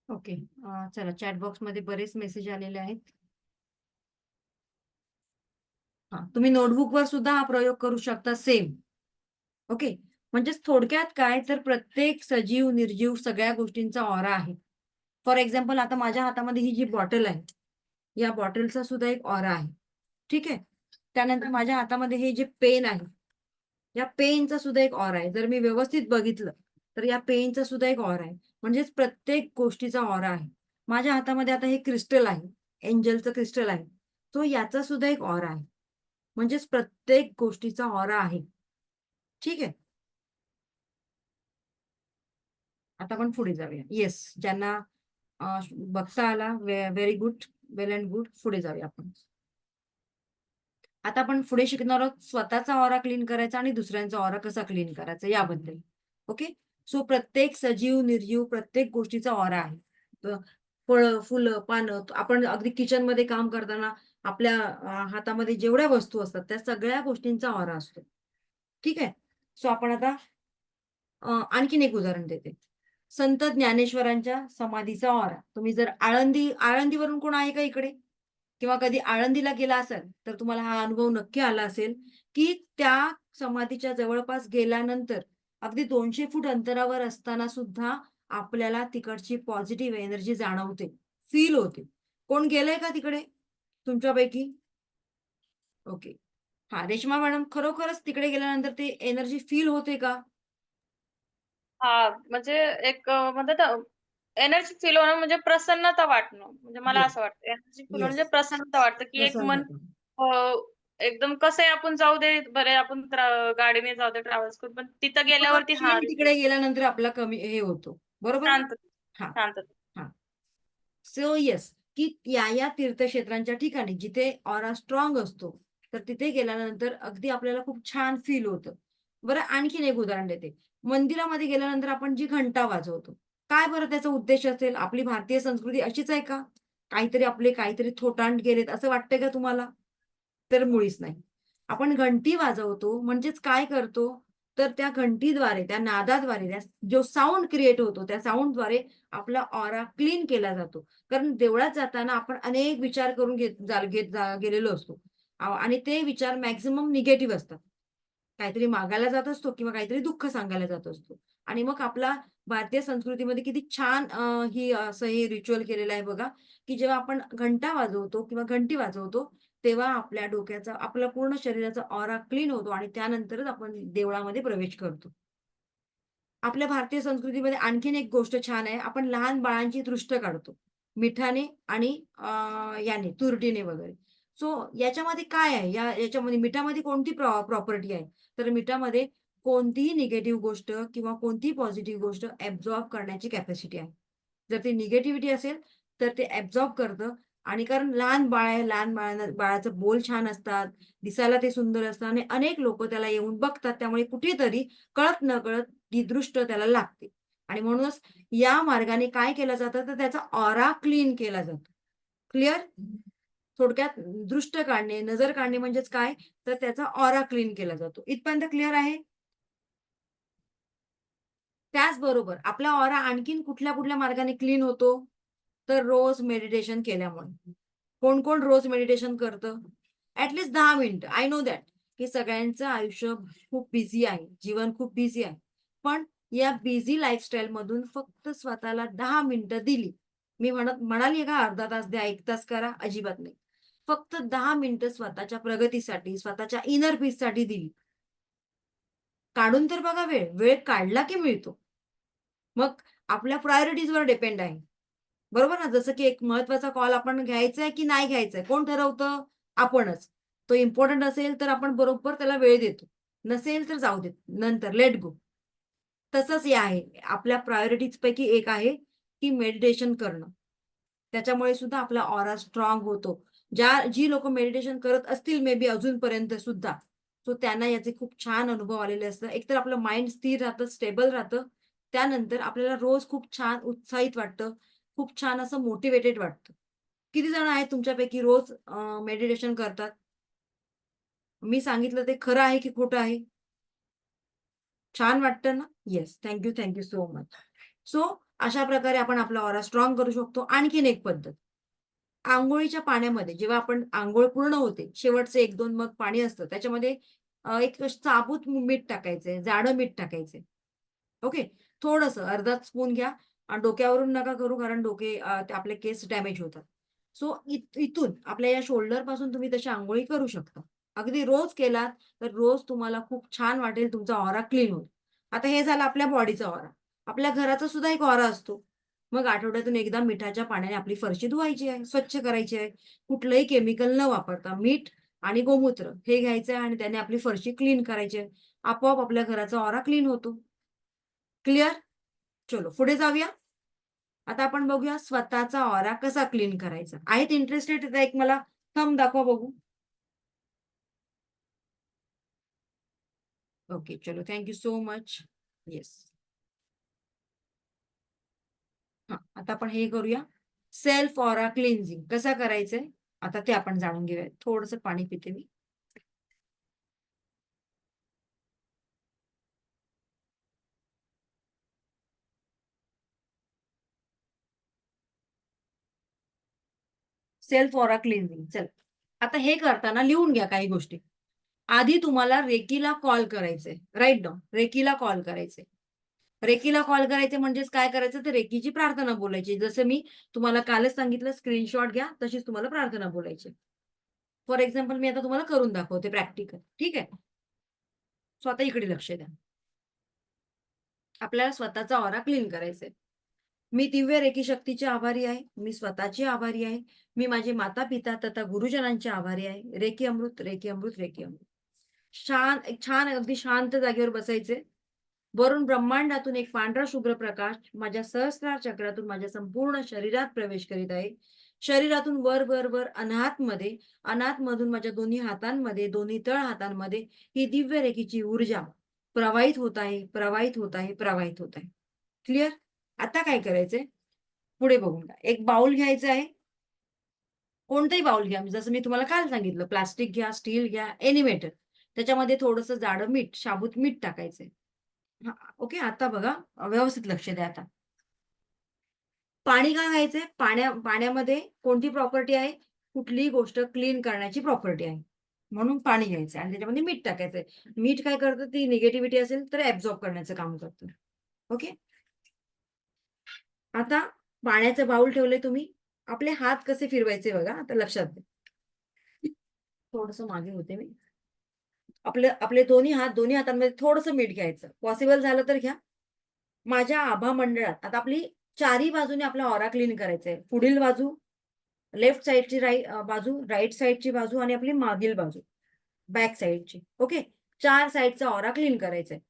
ओके, चला चॅट बॉक्समध्ये बरेच मेसेज आलेले आहेत. तुम्ही नोटबुकवर सुद्धा हा प्रयोग करू शकता सेम. ओके, म्हणजेच थोडक्यात काय तर प्रत्येक सजीव निर्जीव सगळ्या गोष्टींचा ऑरा आहे. फॉर एक्झाम्पल आता माझ्या हातामध्ये ही जी बॉटल आहे, या बॉटलचा सुद्धा एक ऑरा आहे. ठीक आहे. त्यानंतर माझ्या हातामध्ये हे जे पेन आहे, या पेनचा सुद्धा एक ऑरा आहे. जर मी व्यवस्थित बघितलं तर या पेनचा सुद्धा एक ऑरा आहे. म्हणजेच प्रत्येक गोष्टीचा ऑरा आहे. माझ्या हातामध्ये आता हे क्रिस्टल आहे, एंजलचं क्रिस्टल आहे. तो याचा सुद्धा एक ऑरा आहे. म्हणजेच प्रत्येक गोष्टीचा ऑरा आहे. ठीक आहे. आता आपण पुढे जाऊया. येस, ज्यांना बघता आला very good, well and good. पुढे जाऊया आपण. आता आपण पुढे शिकणार आहोत स्वतःचा ऑरा क्लीन करायचा आणि दुसऱ्यांचा ऑरा कसा क्लीन करायचा याबद्दल. ओके, सो प्रत्येक सजीव निर्जीव प्रत्येक गोष्टीचा ऑरा आहे. फळं, फुलं, पानं, आपण अगदी किचनमध्ये काम करताना आपल्या हातामध्ये जेवढ्या वस्तू असतात त्या सगळ्या गोष्टींचा ऑरा असतो. ठीक आहे. सो आपण आता आणखीन एक उदाहरण देते. संत ज्ञानेश्वरांच्या समाधीचा ऑरा. तुम्ही जर आळंदीवरून कोण आहे का इकडे? किंवा कधी आळंदीला गेला असाल तर तुम्हाला हा अनुभव नक्की आला असेल की त्या समाधीच्या जवळपास गेल्यानंतर अगदी 200 फूट अंतरावर असताना सुद्धा आपल्याला तिकडची पॉझिटिव्ह एनर्जी जाणवते, फील होते. कोण गेलंय का तिकडे तुमच्यापैकी? ओके. रेश्मा मॅडम, खरोखरच तिकडे गेल्यानंतर ते एनर्जी फील होते का? हा, म्हणजे एक म्हणतात ना, एनर्जी फील होणं म्हणजे प्रसन्नता वाटणं. म्हणजे मला येस, असं वाटतं एनर्जी फील होणं म्हणजे येस. प्रसन्नता वाटतं, की एक मन प्रसन्नता. एकदम कसं आहे आपण जाऊ दे, बरे आपण गाडीने जाऊ दे, ट्रॅव्हल्स करू, पण तिथं गेल्यावरती क्षण तिकडे गेल्यानंतर आपला कमी हे होतो. बरोबर ना? शांतता हां, शांतता. हां. सो येस, की या तीर्थक्षेत्रांच्या ठिकाणी जिथे ऑरा स्ट्रॉंग असतो, तर तिथे गेल्यानंतर अगदी आपल्याला खूप छान फील होतं. बरं, आणखीन एक उदाहरण देते. मंदिरामध्ये गेल्यानंतर आपण जी घंटा वाजवतो, काय बरं त्याचा उद्देश असेल? आपली भारतीय संस्कृती अशीच आहे का? काहीतरी थोटांड गेलेत असं वाटतंय का तुम्हाला? तर मुळीच नाही. आपण घंटी वाजवतो म्हणजेच काय करतो? तर त्या घंटीद्वारे, त्या नादाद्वारे, जो साउंड क्रिएट होतो, त्या साउंडद्वारे आपला ऑरा क्लीन केला जातो. कारण देवळात जाताना आपण अनेक विचार करून गेलेलो असतो. आणि ते विचार मॅक्सिमम निगेटिव्ह असतात. काहीतरी मागायला जात असतो किंवा काहीतरी दुःख सांगायला जात असतो. आणि मग आपला भारतीय संस्कृतीमध्ये किती छान असं हे रिच्युअल केलेलं आहे बघा, की जेव्हा आपण घंटा वाजवतो किंवा घंटी वाजवतो, तेव्हा आपल्या डोक्याचा, आपल्या पूर्ण शरीराचा ऑरा क्लीन होतो आणि त्यानंतरच आपण देवळामध्ये प्रवेश करतो. आपल्या भारतीय संस्कृतीमध्ये आणखीन एक गोष्ट छान आहे. आपण लहान बाळांची दृष्ट काढतो. मिठाने आणि याने तुरटीने वगैरे. सो याच्यामध्ये काय आहे? याच्यामध्ये मिठामध्ये कोणती प्रॉपर्टी आहे? तर मिठामध्ये कोणतीही निगेटिव्ह गोष्ट किंवा कोणतीही पॉझिटिव्ह गोष्ट ॲब्सॉर्ब करण्याची कॅपॅसिटी आहे. जर ती निगेटिव्हिटी असेल, तर ते ॲब्सॉर्ब करतं आणि कारण लहान बाळ आहे, लहान बाळाचं बोल छान असतात, दिसायला ते सुंदर असतात आणि अनेक लोक त्याला येऊन बघतात, त्यामुळे कुठेतरी कळत नकळत ती दृष्ट त्याला लागते. आणि म्हणूनच या मार्गाने काय केलं जातं, तर त्याचा ऑरा क्लीन केला जातो. क्लिअर? थोडक्यात दृष्ट काढणे, नजर काढणे म्हणजेच काय, तर त्याचा ऑरा क्लीन केला जातो. इथपर्यंत क्लिअर आहे? त्याचबरोबर आपला ऑरा आणखीन कुठल्या कुठल्या मार्गाने क्लीन होतो, तर रोज मेडिटेशन केल्यामुळे. कोण कोण रोज मेडिटेशन करतं? ऍटलीस्ट 10 मिनिटं. आय नो दॅट की सगळ्यांचं आयुष्य खूप बिझी आहे, जीवन खूप बिझी आहे. पण या बिझी लाईफस्टाईल मधून फक्त स्वतःला 10 मिनिटं दिली. मी म्हणाली का अर्धा तास द्या, 1 तास करा, अजिबात नाही. फक्त 10 मिनिटं स्वतःच्या प्रगतीसाठी, स्वतःच्या इनर पीससाठी दिली. काढून तर बघा वेळ. वेळ काढला की मिळतो. मग आपल्या प्रायोरिटीजवर डिपेंड आहे. बरोबर ना? जसं की एक महत्वाचा कॉल आपण घ्यायचा आहे की नाही घ्यायचा आहे, कोण ठरवतं? आपणच. तो इम्पोर्टंट असेल तर आपण बरोबर त्याला वेळ देतो. नसेल तर जाऊ देत. नंतर लेट गो. तसंच हे आहे. आपल्या प्रायोरिटीज पैकी एक आहे की मेडिटेशन करणं. त्याच्यामुळे सुद्धा आपला ऑरा स्ट्रॉंग होतो. जी लोकं मेडिटेशन करत असतील मे बी अजूनपर्यंत सुद्धा, सो त्यांना याचे खूप छान अनुभव आलेले असतात. एकतर आपलं माइंड स्थिर राहतं, स्टेबल राहतं. त्यानंतर आपल्याला रोज खूप छान उत्साहित वाटतं. खूप छान असं मोटिव्हेटेड वाटतं. किती जण आहेत तुमच्यापैकी रोज मेडिटेशन करतात? मी सांगितलं ते खरं आहे की खोटं आहे? छान वाटतं ना? Yes. Thank you so much. So अशा प्रकारे आपण आपला ऑरा स्ट्रॉंग करू शकतो. आणखीन एक पद्धत. अंघोळीच्या पाण्यामध्ये जेव्हा आपण अंघोळ पूर्ण होते, शेवटचे 1-2 मग पाणी असतं. त्याच्यामध्ये एक साबूत मीठ टाकायचंय, जाडं मीठ टाकायचंय. ओके. थोडंसं अर्धा स्पून घ्या. डोक्यावरून नका करू कारण ते आपले केस डॅमेज होतात. सो इथून आपल्या या शोल्डर पासून तुम्ही तशी अंघोळी करू शकता. अगदी रोज केलात तर रोज तुम्हाला खूप छान वाटेल, तुमचा ऑरा क्लीन होईल. आता हे झालं आपल्या बॉडीचा ऑरा. आपल्या घराचा सुद्धा एक ऑरा असतो. मग आठवड्यातून एकदा मिठाच्या पाण्याने आपली फरशी धुवायची आहे, स्वच्छ करायची आहे. कुठलंही केमिकल न वापरता मीठ आणि गोमूत्र हे घ्यायचं आहे आणि त्याने आपली फरशी क्लीन करायची आहे. आपोआप आपल्या घराचा ऑरा क्लीन होतो. क्लिअर? चलो पुढे जाऊया. आता आपण बघूया स्वतःचा ऑरा कसा क्लीन करायचा. आहेत इंटरेस्टेड? तर एक मला थंब दाखवा बघू. ओके, चलो thank you so much. Yes. हां, आता आपण हे करूया. सेल्फ ऑरा क्लिन्झिंग कसं करायचंय? आता ते आपण जाणून घेऊया. थोडंसं पाणी पिते मी. Self aura cleansing. चल. आता हे करताना लिहून घ्या काही गोष्टी. आधी तुम्हाला रेकीला कॉल करायचंय. Write down. रेकीला कॉल करायचंय. रेकीला कॉल करायचे म्हणजेच काय करायचं, तर रेकीची प्रार्थना बोलायची. जसं मी तुम्हाला कालच सांगितलं, स्क्रीनशॉट घ्या, तशीच तुम्हाला प्रार्थना बोलायची. फॉर एक्झाम्पल मी आता तुम्हाला करून दाखवते प्रॅक्टिकल. ठीक आहे? स्वतः इकडे लक्ष द्या. आपल्याला स्वतःचा ऑरा क्लीन करायचंय. मी दिव्य रेकी शक्तीची आभारी आहे. मी स्वतःची आभारी आहे. मी माझे माता-पिता तथा गुरुजनांचे आभारी आहे. रेकी अमृत, रेकी अमृत, रेकी अमृत. एक छान अगदी शांत जागेवर बसायचे. वरून ब्रह्मांडातून एक पांढरा शुभ्र प्रकाश माझ्या सहस्रार चक्रातून माझ्या संपूर्ण शरीरात प्रवेश करीत आहे. शरीरातून वर वर वर अनाहतमध्ये, अनाहतमधून माझ्या दोन्ही हातांमध्ये, दोन्ही तळ हातांमध्ये ही दिव्य रेखीची ऊर्जा प्रवाहित होत आहे, प्रवाहित होत आहे, प्रवाहित होत आहे. क्लिअर? आता काय करायचंय? पुढे बघून घ्या. एक बाउल घ्यायचा आहे. कोणतंही बाउल घ्या. जसं मी तुम्हाला काल सांगितलं, प्लास्टिक घ्या, स्टील घ्या, एनी मेटल. त्याच्यामध्ये थोडंसं जाडं मीठ, साबूत मीठ टाकायचंय. हां, ओके. आता बघा, व्यवस्थित लक्ष द्या आता. पाणी का घ्यायचंय? पाण्यामध्ये कोणती प्रॉपर्टी आहे? कुठलीही गोष्ट क्लीन करण्याची प्रॉपर्टी आहे. म्हणून पाणी घ्यायचंय आणि त्याच्यामध्ये मीठ टाकायचंय. मीठ काय करतं? ती निगेटिव्हिटी असेल तर ॲब्सॉर्ब करण्याचं काम करतं. ओके. आता पाण्याचं बाउल ठेवलंय तुम्ही. आपले हात कसे फिरवायचे बघा, आता लक्षात द्या. थोडंसं मागे होते मी. आपले दोन्ही हातांमध्ये थोडंसं मीठ घ्यायचं. पॉसिबल झालं तर घ्या. माझ्या आभा मंडळात आता आपली चारही बाजूने आपला ऑरा क्लीन करायचा आहे. पुढील बाजू, लेफ्ट साइडची बाजू, राइट साइडची बाजू आणि आपली मागील बाजू, बॅक साइडची. ओके. 4 साइडचा ऑरा क्लीन करायचा आहे.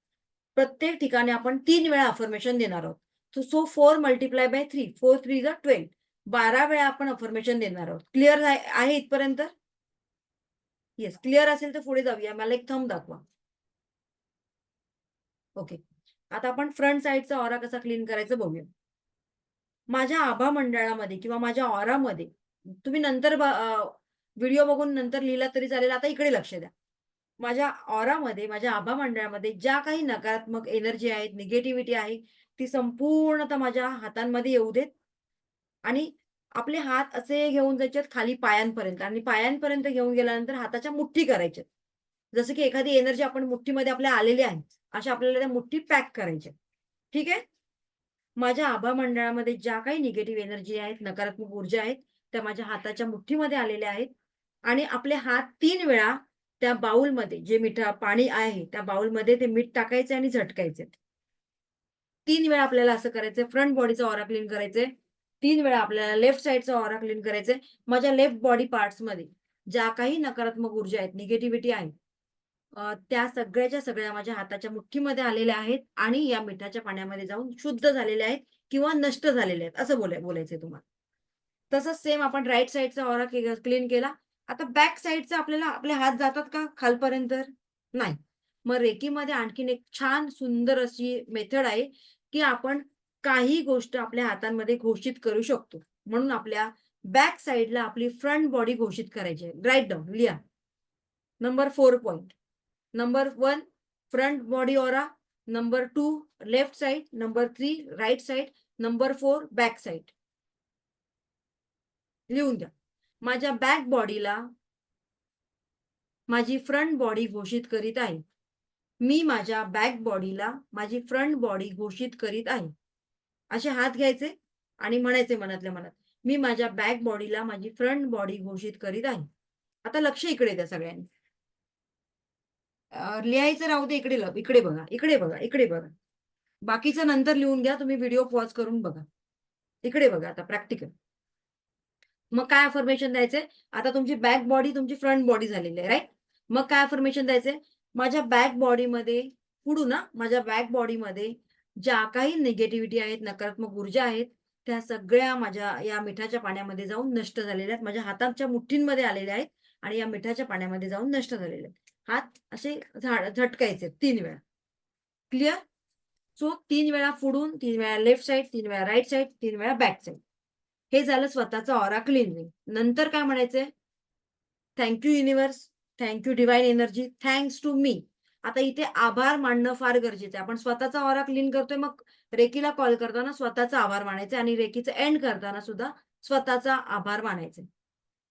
प्रत्येक ठिकाणी आपण 3 वेळा अफर्मेशन देणार आहोत. सो 4 × 3 4 3 12. 12 वेळा आपण अफर्मेशन देणार आहोत. क्लिअर आहे इथपर्यंत? येस, क्लिअर असेल तर पुढे जाऊया. मला एक थंब दाखवा. ओके, आता आपण फ्रंट साईडचा ऑरा कसा क्लीन करायचा बघूया. माझ्या आभा मंडळामध्ये किंवा माझ्या ऑरामध्ये तुम्ही नंतर व्हिडिओ बघून नंतर लिहिला तरी चालेल. आता इकडे लक्ष द्या. माझ्या ऑरामध्ये, माझ्या आभा मंडळामध्ये ज्या काही नकारात्मक एनर्जी आहेत, निगेटिव्हिटी आहे, ती संपूर्णतः माझ्या हातांमध्ये येऊ देत आणि आपले हात असे घेऊन जायचे खाली पायांपर्यंत आणि पायांपर्यंत घेऊन गेल्यानंतर हाताच्या मुठ्ठी करायच्या. जसं की एखादी एनर्जी आपण मुठ्ठीमध्ये आपल्या आलेली आहे, अशा आपल्याला त्या मुठ्ठी पॅक करायच्या. ठीक आहे? माझ्या आभा मंडळामध्ये ज्या काही निगेटिव्ह एनर्जी आहेत, नकारात्मक ऊर्जा आहेत, त्या माझ्या हाताच्या मुठ्ठीमध्ये आलेल्या आहेत आणि आपले हात 3 वेळा त्या बाउलमध्ये जे पाणी आहे, त्या बाउलमध्ये ते मीठ टाकायचे आणि झटकायचे. 3 वेळा आपल्याला असं करायचंय. फ्रंट बॉडीचा ऑरा क्लीन करायचंय. 3 वेळा आपल्याला लेफ्ट साइडचा ऑरा क्लीन करायचंय. माझ्या लेफ्ट बॉडी पार्ट्समध्ये ज्या काही नकारात्मक ऊर्जा आहेत, निगेटिव्हिटी आहे, त्या सगळ्याच्या सगळ्या माझ्या हाताच्या मुठ्ठीमध्ये आलेल्या आहेत आणि या मिठाच्या पाण्यामध्ये जाऊन शुद्ध झालेल्या आहेत किंवा नष्ट झालेल्या आहेत, असं बोलायचंय तुम्हाला. तसंच सेम आपण राईट साइडचा ऑरा क्लीन केला. आता बॅक साइडचा आपल्याला आपले हात जातात का खालपर्यंत? नाही. मग रेकीमध्ये आणखीन एक छान सुंदर अशी मेथड आहे, की आपण काही गोष्ट आपल्या हातांमध्ये घोषित करू शकतो. म्हणून आपल्या बॅक साइडला आपली फ्रंट बॉडी घोषित करायची आहे. राईट डाऊन, लिहा. Number 4 point. Number 1 front body aura, number 2 left side, number 3 right side, number 4 back side. लिहून द्या. माझ्या बॅक बॉडीला माझी फ्रंट बॉडी घोषित करीत आहे. मी माझ्या बॅक बॉडीला माझी फ्रंट बॉडी घोषित करीत आहे. असे हात घ्यायचे आणि म्हणायचे मनातल्या मनात, मी माझ्या बॅक बॉडीला माझी फ्रंट बॉडी घोषित करीत आहे. आता लक्ष इकडे द्या सगळ्यांनी. लिहायचं राहू दे, इकडे इकडे बघा, इकडे बघा, इकडे बघा. बाकीचं नंतर लिहून घ्या, तुम्ही व्हिडिओ पॉज करून बघा. इकडे बघा आता प्रॅक्टिकल. मग काय अफर्मेशन द्यायचंय? आता तुमची बॅक बॉडी तुमची फ्रंट बॉडी झालेली आहे, राईट? मग काय अफर्मेशन द्यायचंय? माझ्या बॅक बॉडीमध्ये पुढून माझ्या बॅक बॉडीमध्ये ज्या काही निगेटिव्हिटी आहेत, नकारात्मक ऊर्जा आहेत, त्या सगळ्या माझ्या या मिठाच्या पाण्यामध्ये जाऊन नष्ट झालेल्या आहेत. माझ्या हाताच्या मुठ्ठींमध्ये आलेल्या आहेत आणि या मिठाच्या पाण्यामध्ये जाऊन नष्ट झालेले आहेत. हात असे झटकायचे 3 वेळा. क्लिअर? सो 3 वेळा पुढून, 3 वेळा लेफ्ट साइड, 3 वेळा राईट साइड, 3 वेळा बॅक साइड. हे झालं स्वतःचं ऑरा क्लीनिंग. नंतर काय म्हणायचंय? Thank you universe, thank you divine energy, thanks to me. आता इथे आभार मानणं फार गरजेचं आहे. आपण स्वतःचा ऑरा क्लीन करतोय, मग रेकीला कॉल करताना स्वतःचा आभार मानायचा आणि रेकीचं एंड करताना सुद्धा स्वतःचा आभार मानायचे.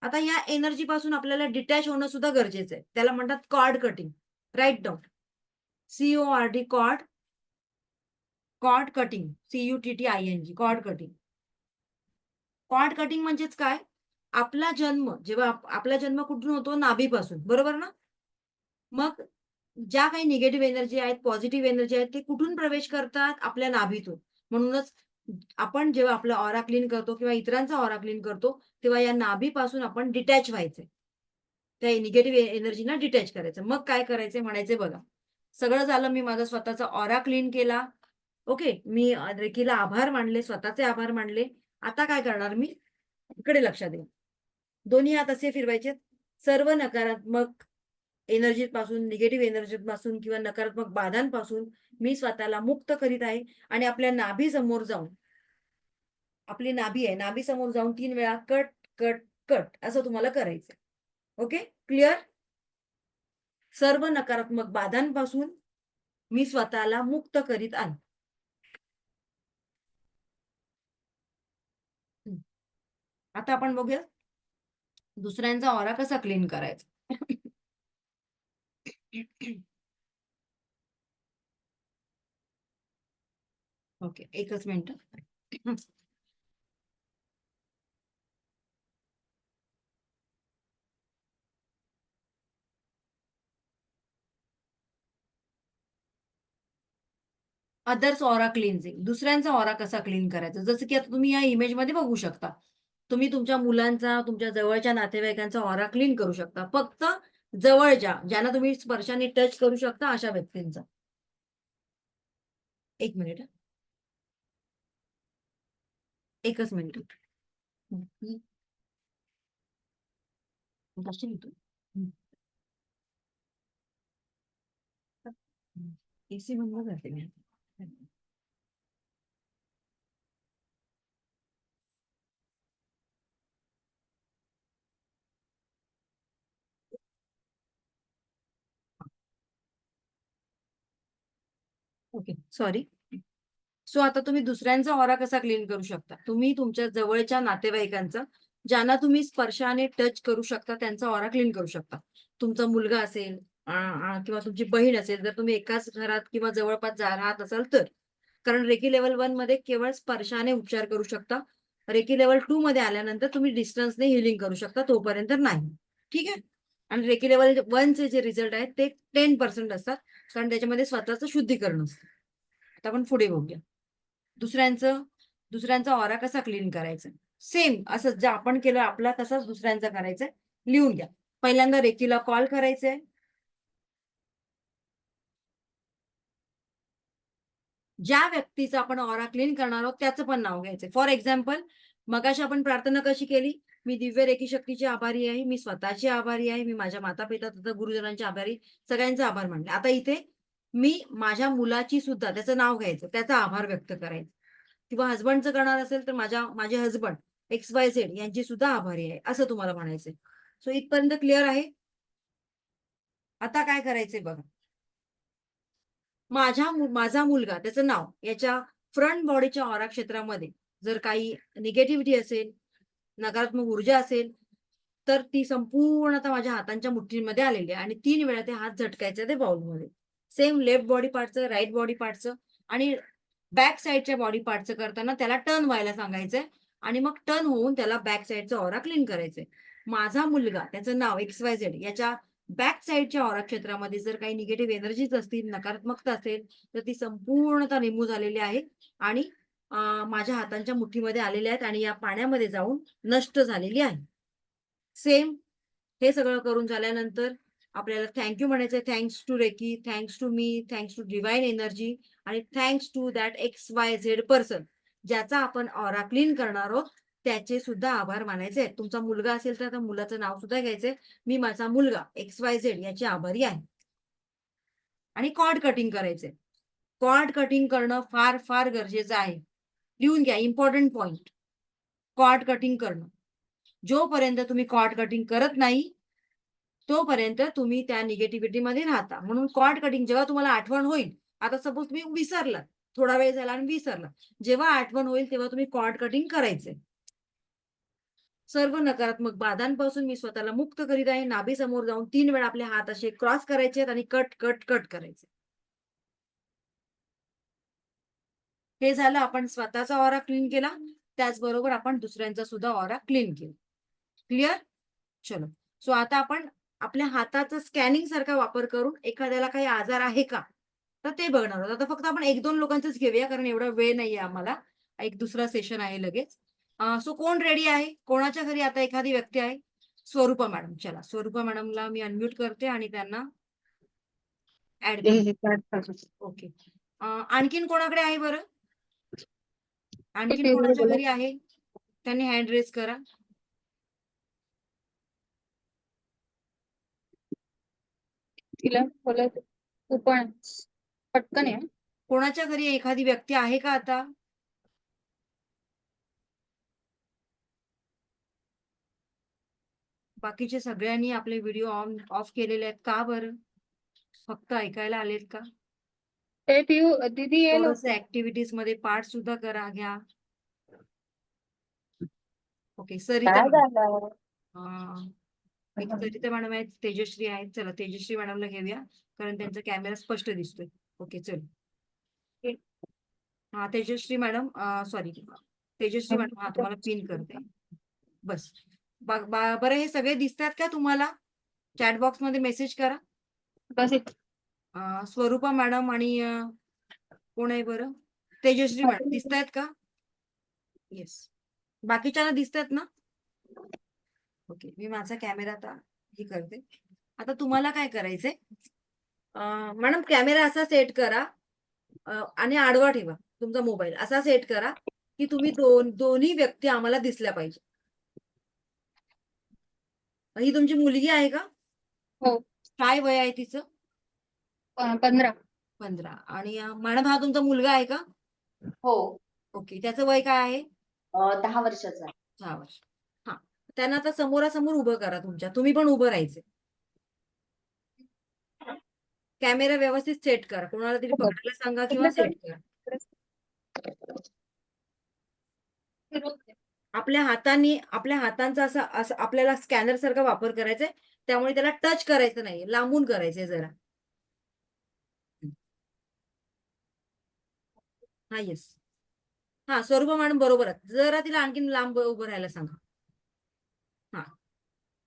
आता या एनर्जी पासून आपल्याला डिटॅच होणं सुद्धा गरजेचं आहे. त्याला म्हणतात cord cutting. Write down. CORD, cord, cord cutting, CUTTING, cord cutting. Cord cutting म्हणजेच काय? आपला जन्म जेव्हा आपला जन्म कुठून होतो? नाभीपासून, बरोबर ना? मग ज्या काही निगेटिव्ह एनर्जी आहेत, पॉझिटिव्ह एनर्जी आहेत, ते कुठून प्रवेश करतात? आपल्या नाभीतून. म्हणूनच आपण जेव्हा आपला ऑरा क्लीन करतो किंवा इतरांचा ऑरा क्लीन करतो, तेव्हा या नाभीपासून आपण डिटॅच व्हायचंय. त्या निगेटिव्ह एनर्जीना डिटॅच करायचं. मग काय करायचंय म्हणायचंय बघा. सगळं झालं, मी माझा स्वतःचा ऑरा क्लीन केला. ओके, मी रेकीला आभार मानले, स्वतःचे आभार मानले. आता काय करणार मी? इकडे लक्षात द्या. दोन्ही हात असे फिरवायचे. सर्व नकारात्मक एनर्जीपासून, निगेटिव्ह एनर्जीपासून किंवा नकारात्मक बाधांपासून मी स्वतःला मुक्त करीत आहे आणि आपल्या नाभी समोर जाऊन, आपली नाभी आहे, नाभी समोर जाऊन 3 वेळा कट कट कट असं तुम्हाला करायचं. Okay, clear? सर्व नकारात्मक बाधांपासून मी स्वतःला मुक्त करीत आहे. आता आपण बघूया दुसऱ्यांचा ऑरा कसा क्लीन करायचा. ओके, एकच मिनिट. Others aura cleansing. दुसऱ्यांचा ऑरा कसा क्लीन करायचा? जसं की आता तुम्ही या इमेजमध्ये बघू शकता. तुम्ही तुमच्या मुलांचा, तुमच्या जवळच्या नातेवाईकांचा ऑरा क्लीन करू शकता. फक्त जवळच्या, ज्यांना तुम्ही स्पर्शाने टच करू शकता, अशा व्यक्तींचा. एक मिनिट. एकच मिनिट. एसी बंद करते मी. Okay, sorry. सो आता तुम्ही दुसऱ्यांचा ऑरा कसा क्लीन करू शकता? तुम्ही तुमच्या जवळच्या नातेवाईकांचा, ज्यांना तुम्ही स्पर्शाने टच करू शकता, त्यांचा ऑरा क्लीन करू शकता. तुमचा मुलगा असेल किंवा तुमची बहीण असेल, जर तुम्ही एकाच घरात किंवा जवळपास राहत असाल तर. कारण रेकी लेवल 1 मध्ये केवळ स्पर्शाने उपचार करू शकता. रेकी लेवल 2 मध्ये आल्यानंतर तुम्ही डिस्टन्सने हिलिंग करू शकता, तोपर्यंत नाही. ठीक आहे. आणि रेकी लेवल 1 चे जे रिझल्ट आहेत ते 10% असतात, कारण त्याच्यामध्ये स्वतःचं शुद्धीकरण असतं. आता आपण पुढे बघूया. दुसऱ्यांचा ऑरा कसा क्लीन करायचा. सेम असं जे आपण केलं आपला तसाच दुसऱ्यांचा करायचा. लिहून घ्या. पहिल्यांदा रेकीला कॉल करायचंय. ज्या व्यक्तीचा आपण ऑरा क्लीन करणार आहोत त्याचं पण नाव घ्यायचंय. फॉर एक्झाम्पल, मगाशी आपण प्रार्थना कशी केली? मी दिव्य रेकी शक्तीची आभारी आहे, मी स्वतःची आभारी आहे, मी माझ्या माता पिता तथा गुरुजनांचे आभारी, सगळ्यांचे आभार मानले. आता इथे मी माझ्या मुलाची सुद्धा त्याचं नाव घ्यायचं, त्याचा आभार व्यक्त करायचा. किंवा हजबंडचं करणार असेल तर माझे हजबंड XYZ यांची सुद्धा आभारी आहे, असं तुम्हाला म्हणायचंय. सो इथपर्यंत क्लिअर आहे? आता काय करायचंय बघा. माझा मुलगा त्याचं नाव याच्या फ्रंट बॉडीच्या ऑरा क्षेत्रामध्ये जर काही निगेटिव्हिटी असेल, नकारात्मक ऊर्जा असेल, तर ती संपूर्णतः माझ्या हातांच्या मुठ्ठीमध्ये आलेली आहे आणि 3 वेळा ते हात झटकायचे ते बाउलमध्ये. सेम लेफ्ट बॉडी पार्टचं, राईट बॉडी पार्टचं आणि बॅक साईडच्या बॉडी पार्टचं करताना त्याला टर्न व्हायला सांगायचंय आणि मग टर्न होऊन त्याला बॅक साईडचा ऑरा क्लीन करायचंय. माझा मुलगा त्याचं नाव XYZ याच्या बॅक साईडच्या ऑरा क्षेत्रामध्ये जर काही निगेटिव्ह एनर्जीज असतील, नकारात्मकता असेल, तर ती संपूर्णतः रिमूव्ह झालेली आहे आणि माझ्या हातांच्या मुठीमध्ये आलेल्या आहेत आणि या पाण्यामध्ये जाऊन नष्ट झालेली आहे. सेम हे सगळं करून झाल्यानंतर आपल्याला थँक्यू म्हणायचंय. Thanks to reiki, thanks to me, thanks to divine energy आणि thanks to that XYZ person, ज्याचा आपण ऑरा क्लीन करणार आहोत त्याचे सुद्धा आभार मानायचे आहेत. तुमचा मुलगा असेल तर त्या मुलाचं नाव सुद्धा घ्यायचंय. मी माझा मुलगा XYZ याची आभारी आहे. आणि कॉर्ड कटिंग करायचंय. कॉर्ड कटिंग करणं फार फार गरजेचं आहे. लिहून घ्या, इम्पॉर्टंट पॉइंट. कॉर्ड कटिंग करणं. जोपर्यंत तुम्ही कॉर्ड कटिंग करत नाही तोपर्यंत तुम्ही त्या निगेटिव्हिटी मध्ये राहता. म्हणून कॉर्ड कटिंग जेव्हा तुम्हाला आठवण होईल, आता सपोज तुम्ही विसरला, थोडा वेळ झाला आणि विसरला, जेव्हा आठवण होईल तेव्हा तुम्ही कॉर्ड कटिंग करायचंय. सर्व नकारात्मक बाधांपासून मी स्वतःला मुक्त करीत आहे. नाभी समोर जाऊन 3 वेळा आपले हात असे क्रॉस करायचे आणि कट कट कट करायचे. हे झालं, आपण स्वतःचा ऑरा क्लीन केला, त्याचबरोबर आपण दुसऱ्यांचा सुद्धा ऑरा क्लीन केला. क्लिअर? चलो. सो आता आपण आपल्या हाताचा स्कॅनिंग सारखा वापर करून एखाद्याला काही आजार आहे का तर ते बघणार आहोत. आता फक्त आपण 1-2 लोकांचंच घेऊया, कारण एवढा वेळ नाहीये आम्हाला. एक दुसरा सेशन आहे लगेच. सो कोण रेडी आहे? कोणाच्या घरी आता एखादी व्यक्ती आहे? स्वरूपा मॅडम. चला, स्वरूपा मॅडमला मी अनम्यूट करते आणि त्यांना ऍड करते. ओके. आणखीन कोणाकडे आहे बरं? आणखीन कोणाच्या घरी आहे? त्यांनी हँड रेज करा. तिला बोलत तू पण पटकन आहे. कोणाच्या घरी एखादी व्यक्ती आहे का आता? बाकीचे सगळ्यांनी आपले व्हिडिओ ऑन ऑफ केलेले आहेत का बरं? फक्त ऐकायला आलेत का? ते दीदी ये थोडंसं ऍक्टिव्हिटीज मध्ये पार्ट सुद्धा करा, घ्या. ओके. सरिता मॅडम. एक सरिता मॅडम आहेत, तेजश्री आहेत. चला, तेजश्री मॅडमला घेऊया कारण त्यांचा कॅमेरा स्पष्ट दिसतोय. ओके, चल. हा, Tejashree madam, sorry, Tejashree madam, हा तुम्हाला पिन करते. बस. बरं, हे सगळे दिसतात का तुम्हाला? चॅट बॉक्स मध्ये मेसेज करा. बस. स्वरूपा मॅडम आणि कोण आहे बरं? तेजश्री मॅडम दिसतायत का? येस. बाकीच्यांना दिसतात ना? ओके. मी माझा कॅमेरा आता हे करते. आता तुम्हाला काय करायचंय? मॅडम, कॅमेरा असा सेट करा आणि आडवा ठेवा. तुमचा मोबाईल असा सेट करा की तुम्ही दोन्ही व्यक्ती आम्हाला दिसल्या पाहिजे. ही तुमची मुलगी आहे का? हो. काय वय आहे तिचं? 15. 15. आणि मॅडम हा तुमचा मुलगा आहे का? हो. ओके. त्याचं वय काय आहे? 10 वर्षाचा आहे. 6 वर्ष. हा. त्यांना आता समोरासमोर उभं करा तुमच्या. तुम्ही पण उभं राहायचे. कॅमेरा व्यवस्थित सेट करा. कोणाला तरी पकडायला सांगा किंवा सेट करा. आपल्या हातांचा असा आपल्याला स्कॅनर सारखा वापर करायचा आहे. त्यामुळे त्याला टच करायचं नाही, लांबून करायचंय जरा. हा येस. हा स्वरूपा मॅडम बरोबर आहे. जरा तिला आणखीन लांब उभं राहायला सांगा. हा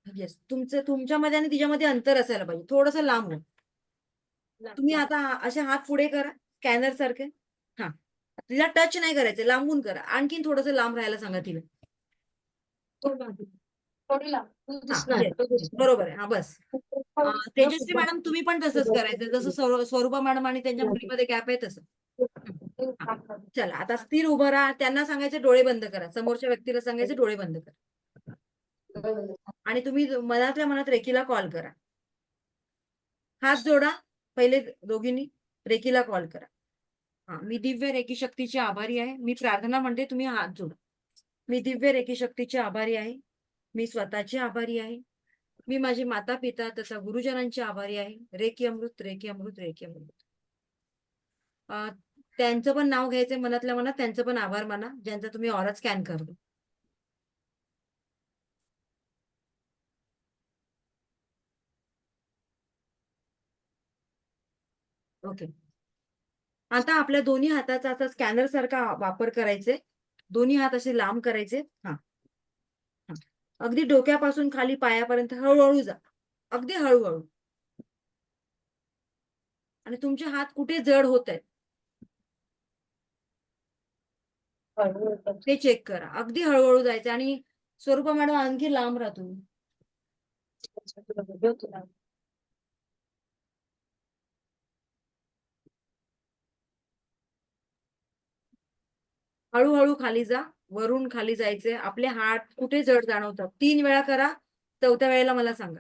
येस. तुमच्यामध्ये आणि तिच्यामध्ये अंतर असायला पाहिजे. थोडस लांब हो. तुम्ही आता असे हात पुढे करा स्कॅनर सारखे. हा. तिला टच नाही करायचं, लांबून करा. आणखीन थोडस लांब राहायला सांगा तिला. हा, yes, बरोबर आहे. हा बस. तेजस्वी मॅडम तुम्ही पण तसंच करायचं जसं स्वरूपा मॅडम आणि त्यांच्या मुलीमध्ये गॅप आहे तसं. हा. चला आता स्थिर उभं राहा. त्यांना सांगायचे डोळे बंद करा. समोरच्या व्यक्तीला सांगायचे डोळे बंद करा. आणि तुम्ही मनातल्या मनात रेकीला कॉल करा. हात जोडा पहिले दोघींनी. रेकीला कॉल करा. हा. मी दिव्य रेकी शक्तीची आभारी आहे. मी प्रार्थना म्हणते, तुम्ही हात जोडा. मी दिव्य रेकी शक्तीची आभारी आहे. मी स्वतःची आभारी आहे. मी माझी माता पिता तथा गुरुजनांची आभारी आहे. रेकी अमृत, रेकी अमृत, रेकी अमृत. त्यांचं पण नाव घ्यायचंय मनातल्या मनात. त्यांचं पण आभार माना ज्यांचा तुम्ही ऑरा स्कॅन करतो. ओके. आता आपल्या दोन्ही हाताचा असा स्कॅनर सारखा वापर करायचे. दोन्ही हात असे लांब करायचे. हा. अगदी डोक्यापासून खाली पायापर्यंत हळूहळू जा. अगदी हळूहळू. आणि तुमचे हात कुठे जड होत आहेत ते चेक करा. अगदी हळूहळू जायचं. आणि स्वरूपा मॅडम आणखी लांब राहतो. हळूहळू खाली जा. वरून खाली जायचे. आपले हात कुठे जड जाणवतात 3 वेळा करा. 4थ्या वेळेला मला सांगा.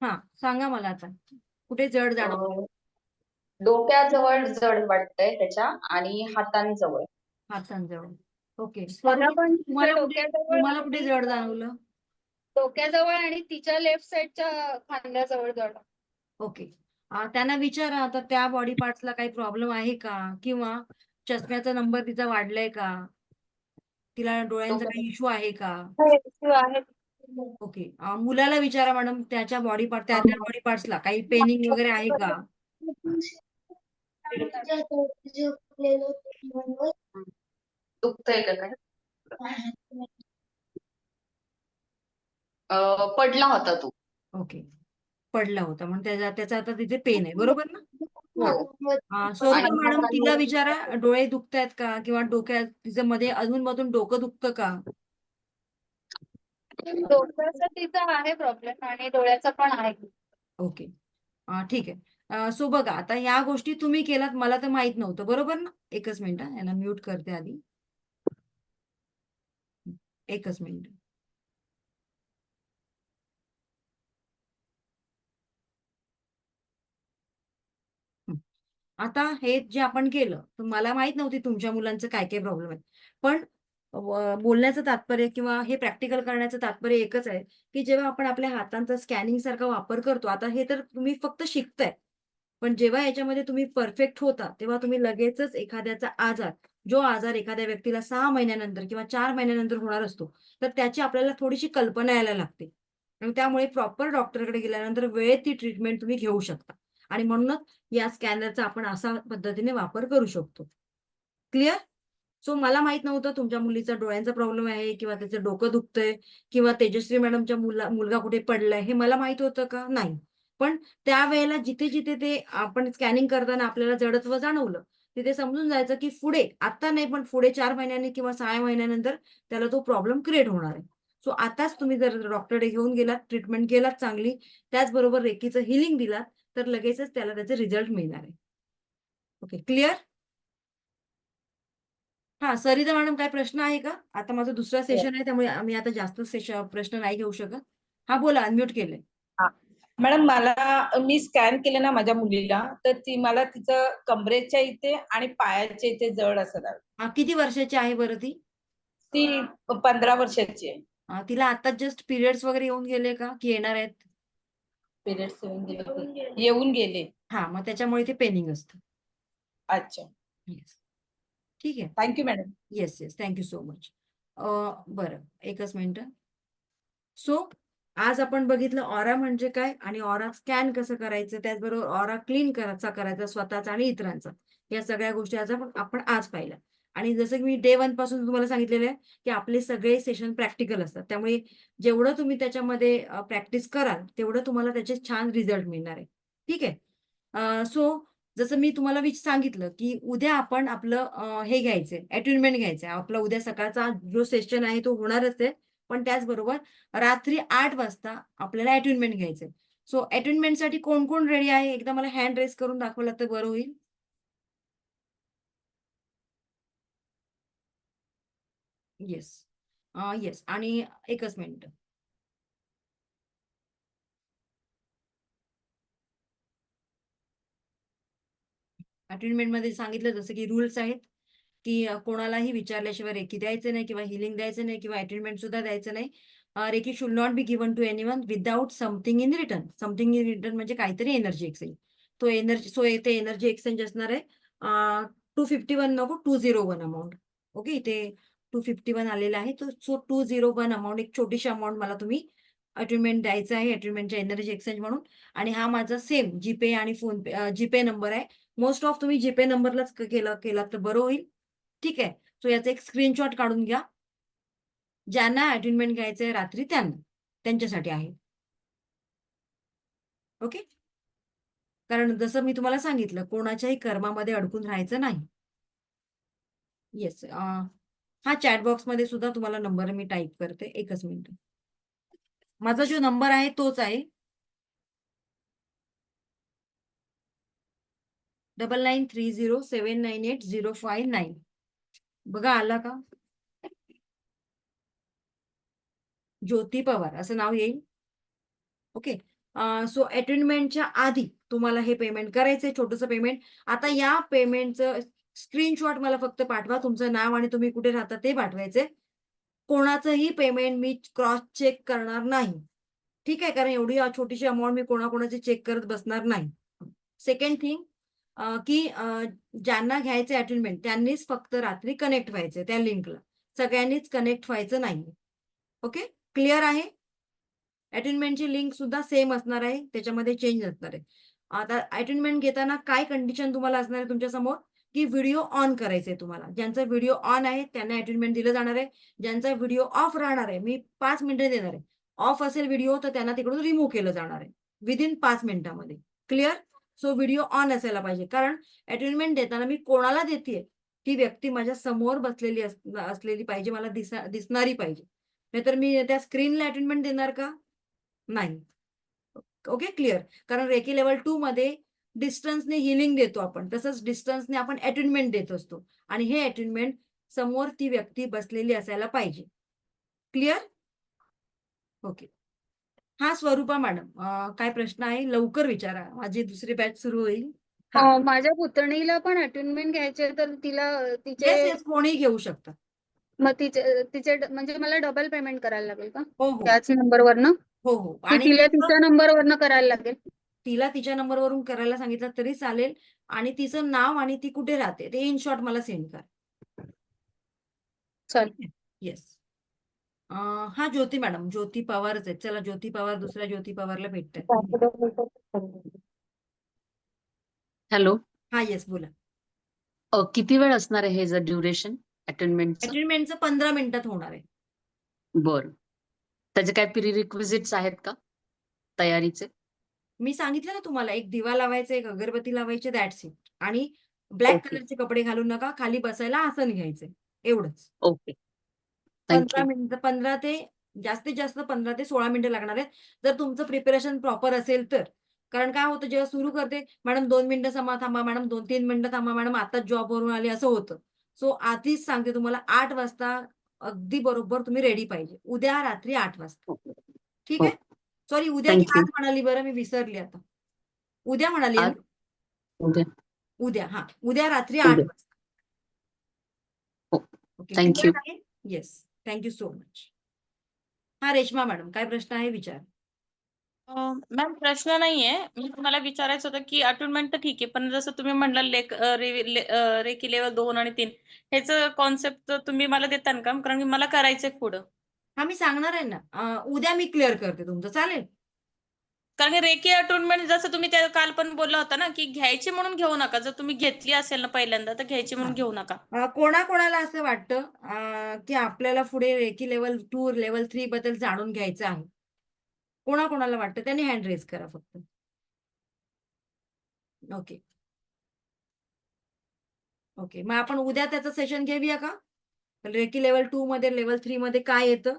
हा सांगा मला आता कुठे जड जाणवत. डोक्याजवळ जड वाटतंय त्याच्या आणि हातांजवळ. हातांजवळ. ओके. मला पण तिच्या तुम्हाला कुठे जड जाणवलं? डोक्याजवळ आणि तिच्या लेफ्ट साइडच्या खांद्याजवळ जड. ओके. त्यांना विचारा आता त्या बॉडी पार्ट्सला काही प्रॉब्लेम आहे का, किंवा चष्म्याचा नंबर तिचा वाढलाय का, तिला डोळ्यांचा काही इश्यू आहे का. ओके. मुलाला विचारा मॅडम त्याच्या बॉडी पार्ट त्या बॉडी पार्ट्सला काही पेनिंग वगैरे आहे का. दुखतंय का काय? पडला होता तो. ओके. पडला होता म्हणून त्याचा आता तिथे पेन आहे, बरोबर ना. हो. स्वरूपा मॅडम तिला विचारा डोळे दुखतायत का, किंवा डोक्यात तिचं मध्ये अधून मधून डोकं दुखतं का. डोक्याचा तिचा आहे प्रॉब्लेम आणि डोळ्याचा पण आहे. ओके. ठीक आहे. सो बघा आता या गोष्टी तुम्ही केलात, मला तर माहित नव्हतं, बरोबर ना. एकच मिनिट यांना म्यूट करते आधी. एकच मिनिट. आता हे जे आपण केलं तर मला माहित नव्हती तुमच्या मुलांचं काय काय प्रॉब्लेम आहे. पण बोलण्याचं तात्पर्य किंवा हे प्रॅक्टिकल करण्याचं तात्पर्य एकच आहे की जेव्हा आपण आपल्या हातांचा स्कॅनिंग सारखा वापर करतो, आता हे तर तुम्ही फक्त शिकताय, पण जेव्हा याच्यामध्ये तुम्ही परफेक्ट होता तेव्हा तुम्ही लगेचच एखाद्याचा आजार, जो आजार एखाद्या व्यक्तीला 6 महिन्यानंतर किंवा 4 महिन्यानंतर होणार असतो, तर त्याची आपल्याला थोडीशी कल्पना यायला लागते. आणि त्यामुळे प्रॉपर डॉक्टरकडे गेल्यानंतर वेळेत ती ट्रीटमेंट तुम्ही घेऊ शकता. आणि म्हणूनच या स्कॅनरचा आपण असा पद्धतीने वापर करू शकतो. क्लिअर. सो मला माहित नव्हतं तुमच्या मुलीचा डोळ्यांचा प्रॉब्लेम आहे किंवा त्याचं डोकं दुखतंय किंवा तेजस्वी मॅडमच्या मुलगा कुठे पडलाय, हे मला माहित होतं का? नाही. पण त्यावेळेला जिथे जिथे ते आपण स्कॅनिंग करताना आपल्याला जडत्व जाणवलं, तिथे समजून जायचं की पुढे, आता नाही पण पुढे 4 महिन्यांनी किंवा 6 महिन्यानंतर त्याला तो प्रॉब्लेम क्रिएट होणार आहे. सो आताच तुम्ही जर डॉक्टरकडे घेऊन गेलात, ट्रीटमेंट केलात चांगली, त्याचबरोबर रेकीचं हिलिंग दिलात, तर लगेचच त्याला त्याचे रिझल्ट मिळणार आहे. Okay, clear? हा, सरिता मॅडम, काय प्रश्न आहे का? आता माझं दुसरा सेशन आहे, त्यामुळे आम्ही आता जास्त प्रश्न नाही घेऊ शकत. हा बोला, अनम्यूट केले. मॅडम, मी स्कॅन केलं ना माझ्या मुलीला, तर मला तिचं कमरेच्या इथे आणि पायाच्या इथे जड असं लागलं. हा, किती वर्षाची आहे बरं ती? ती 15 वर्षाची आहे. तिला आता जस्ट पिरियड्स वगैरे येऊन गेले का, की येणार आहेत? पिरियड्स येऊन गेले. हा, मग त्याच्यामुळे ते पेनिंग असतं. अच्छा, येस, ठीक आहे. Thank you madam. Yes yes, thank you so much. बरं, एकच मिनिट. सो आज आपण बघितलं ऑरा म्हणजे काय आणि ऑरा स्कॅन कसं करायचं, त्याचबरोबर ऑरा क्लीन करायचा स्वतःचा आणि इतरांचा. या सगळ्या गोष्टी आज आपण आज पाहिल्या. आणि जसं की मी डे 1 पासून तुम्हाला सांगितलेलं आहे की आपले सगळे सेशन प्रॅक्टिकल असतात, त्यामुळे जेवढं तुम्ही त्याच्यामध्ये प्रॅक्टिस कराल तेवढं तुम्हाला त्याचे छान रिझल्ट मिळणार आहे. ठीक आहे. सो जसं मी तुम्हाला सांगितलं की उद्या आपण आपलं हे घ्यायचंय, अट्युनमेंट घ्यायचंय. आपला उद्या सकाळचा जो सेशन आहे तो होणारच आहे, पण त्याचबरोबर रात्री 8 वाजता आपल्याला अट्युनमेंट घ्यायचंय. सो अट्युनमेंटसाठी कोण कोण रेडी आहे, एकदा मला हँड रेस करून दाखवलं तर बरं होईल. Yes, yes. आणि एकच मिनिट. अटेंडमेंट मध्ये सांगितलं जसं की रूल्स आहेत की कोणालाही विचारल्याशिवाय रेकी द्यायचं नाही किंवा हिलिंग द्यायचं नाही किंवा अटेंडमेंट सुद्धा द्यायचं नाही. Reiki should not be given to anyone without something in return. Something in return म्हणजे काहीतरी एनर्जी एक्सचेंज. तो एनर्जी, सो इथे एनर्जी एक्सचेंज असणार आहे 251 नको 201 अमाऊंट. ओके, इथे 251 आलेला आहे. सो 201 अमाऊंट, एक छोटीशी अमाऊंट मला तुम्ही अटेंडमेंट द्यायचं आहे, अटेंडमेंटच्या एनर्जी एक्सचेंज म्हणून. आणि हा माझा सेम जीपे आणि फोन पे, जीपे नंबर आहे. मोस्ट ऑफ तुम्ही जीपे नंबरलाच केला तर बरं होईल. ठीक आहे. सो याचा एक स्क्रीनशॉट काढून घ्या. ज्यांना अटेंडमेंट घ्यायचंय रात्री त्यांच्यासाठी आहे. ओके, कारण जसं मी तुम्हाला सांगितलं कोणाच्याही कर्मामध्ये अडकून राहायचं नाही. येस, हा चॅटबॉक्स मध्ये सुद्धा तुम्हाला नंबर मी टाईप करते, एकच मिनिट. माझा जो नंबर आहे तोच आहे 9930798059. बघा, आला का? ज्योती पवार असं नाव येईल. ओके. सो अटेंडमेंटच्या आधी तुम्हाला हे पेमेंट करायचंय, छोटंसं पेमेंट. आता या पेमेंटचं स्क्रीनशॉट मला फक्त पाठवा, तुमचं नाव आणि तुम्ही कुठे राहता ते पाठवायचे. कोणाचंही पेमेंट मी क्रॉस चेक करणार नाही. ठीक आहे, कारण एवढी छोटीशी अमाऊंट मी कोणाकोणाची चेक करत बसणार नाही. सेकंड थिंग की ज्यांना घ्यायचे अटेंडमेंट त्यांनीच फक्त रात्री कनेक्ट व्हायचे त्या लिंकला, सगळ्यांनीच कनेक्ट व्हायचं नाही. ओके, क्लिअर आहे? अटेंडमेंटची लिंक सुद्धा सेम असणार आहे, त्याच्यामध्ये चेंज असणार आहे. आता अटेंडमेंट घेताना काय कंडिशन तुम्हाला असणार आहे तुमच्या समोर, की व्हिडिओ ऑन करायचे तुम्हाला. ज्यांचा व्हिडिओ ऑन आहे त्यांना अटेंडमेंट दिलं जाणार आहे. ज्यांचा व्हिडिओ ऑफ राहणार आहे, मी 5 मिनिटं देणार आहे, ऑफ असेल व्हिडिओ तर त्यांना तिकडून रिमूव्ह केलं जाणार आहे विदिन 5 मिनिटांमध्ये. क्लिअर? सो व्हिडिओ ऑन असायला पाहिजे, कारण अटेंडमेंट देताना मी कोणाला देते ती व्यक्ती माझ्या समोर बसलेली असलेली पाहिजे, मला दिसणारी पाहिजे. नाहीतर मी त्या स्क्रीनला अटेंडमेंट देणार का? नाही. Okay, clear? कारण रेकी लेवल 2 मध्ये डिस्टन्सने हिलिंग देतो आपण, तसंच डिस्टन्सने आपण अटेंडमेंट देत असतो. आणि हे अटेंडमेंट समोर ती व्यक्ती बसलेली असायला पाहिजे. क्लिअर? ओके. हा, स्वरूपा मॅडम, काय प्रश्न आहे लवकर विचारा, माझी दुसरी बॅच सुरू होईल. माझ्या पुतणीला पण अटेंडमेंट घ्यायचे, तर तिला येस, कोणी घेऊ शकता. मग तिचे म्हणजे मला डबल पेमेंट करायला लागेल का हो हो त्याच नंबरवरनं? हो हो. की आणि तिला तिच्या नंबरवरनं करायला लागेल? तिला तिच्या नंबरवरून करायला सांगितलं तरी चालेल, आणि तिचं नाव आणि ती कुठे राहते ते इन शॉर्ट मला सेंड कर. चालेल. येस. हा, ज्योती मॅडम, ज्योती पवारच आहे. चला, ज्योती पवार दुसऱ्या ज्योती पवारला भेटतात. हॅलो. हा, येस, बोला. किती वेळ असणार आहे हे ड्युरेशन अटेंडमेंटचं? अटेंडमेंटचं 15 मिनिटात होणार आहे. बरं. त्याचे काय प्री रिक्विजिट्स आहेत का तयारीचे? मी सांगितलं ना तुम्हाला, एक दिवा लावायचा, एक अगरबत्ती लावायची, दॅट्स इट. आणि ब्लॅक ओके कलरचे कपडे घालू नका, खाली बसायला आसन घ्यायचे, एवढंच. ओके थँक्यू 15 मिनिटं, 15 ते जास्तीत जास्त 15 ते 16 मिनिटं लागणार आहेत, जर तुमचं प्रिपरेशन प्रॉपर असेल तर. कारण काय होतं, जेव्हा सुरू करते, मॅडम 2 मिनिटं थांबा, मॅडम 2-3 मिनिटं थांबा, मॅडम आताच जॉबवरून आली, असं होतं. सो आधीच सांगते तुम्हाला, 8 वाजता अगदी बरोबर तुम्ही रेडी पाहिजे. उद्या रात्री 8 वाजता. ठीक हो आहे? सॉरी, उद्या की थँक्यू आज म्हणाली बरं, मी विसरली आता. उद्या म्हणाली आहे आज ना? उद्या उद्या, हां. उद्या रात्री 8 उद्या वाजता. हो ओके, थँक्यू क्लिअर आहे? Yes. Thank you so much. हां, रेश्मा मॅडम, काय प्रश्न आहे विचार. मॅम प्रश्न नाहीये. मी तुम्हाला विचारायचं होतं, की अटुनमेंट तर ठीक आहे. पण जसं तुम्ही म्हणला रेकी लेव्हल 2 आणि 3 ह्याचं कॉन्सेप्ट तुम्ही मला देताल का? कारण की मला करायचंय पुढं. हां, मी सांगणार आहे ना. उद्या मी क्लिअर करते तुमचं, चालेल? कारण की रेकी अटुनमेंट जसं तुम्ही त्या काल पण बोलला होता ना, की घ्यायची म्हणून घेऊ नका. जर तुम्ही घेतली असेल ना पहिल्यांदा, तर घ्यायची म्हणून घेऊ नका. कोणाकोणाला असं वाटतं की आपल्याला पुढे रेकी लेव्हल 2, लेव्हल 3 बद्दल जाणून घ्यायचं आहे? कोणाकोणाला वाटतं त्यांनी हँड रेज करा फक्त. ओके. ओके. मग आपण उद्या त्याचं सेशन घेऊया का? रेकी लेव्हल 2 मध्ये, लेव्हल 3 मध्ये काय येतं?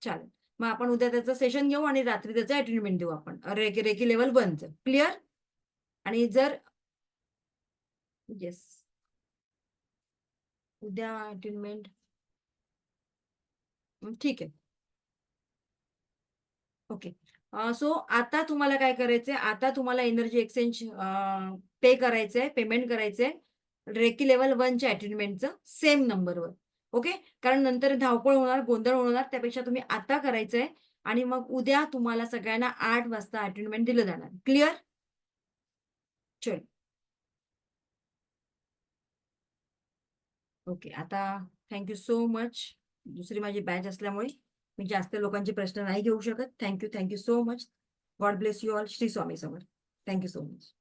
चालेल. मग आपण उद्या त्याचं सेशन घेऊ आणि रात्री त्याचं अटेंडमेंट देऊ आपण. रेकी लेव्हल 1चं. क्लिअर? आणि जर येस. उद्या अटेंडमेंट ठीक आहे. ओके. सो आता तुम्हाला काय करायचंय, आता तुम्हाला एनर्जी एक्सचेंज पे करायचंय, पेमेंट करायचंय रेकी लेव्हल 1च्या अटेंडमेंटचं सेम नंबरवर. ओके. कारण नंतर धावपळ होणार, गोंधळ होणार, त्यापेक्षा तुम्ही आता करायचंय आणि मग उद्या तुम्हाला सगळ्यांना 8 वाजता अटेंडमेंट दिलं जाणार. क्लिअर? चल. ओके. आता थँक सो मच. दुसरी माझी बॅच असल्यामुळे मी जास्त लोकांचे प्रश्न नाही घेऊ शकत. Thank you so much. God bless you all. Shri Swami Samarth. Thank so much.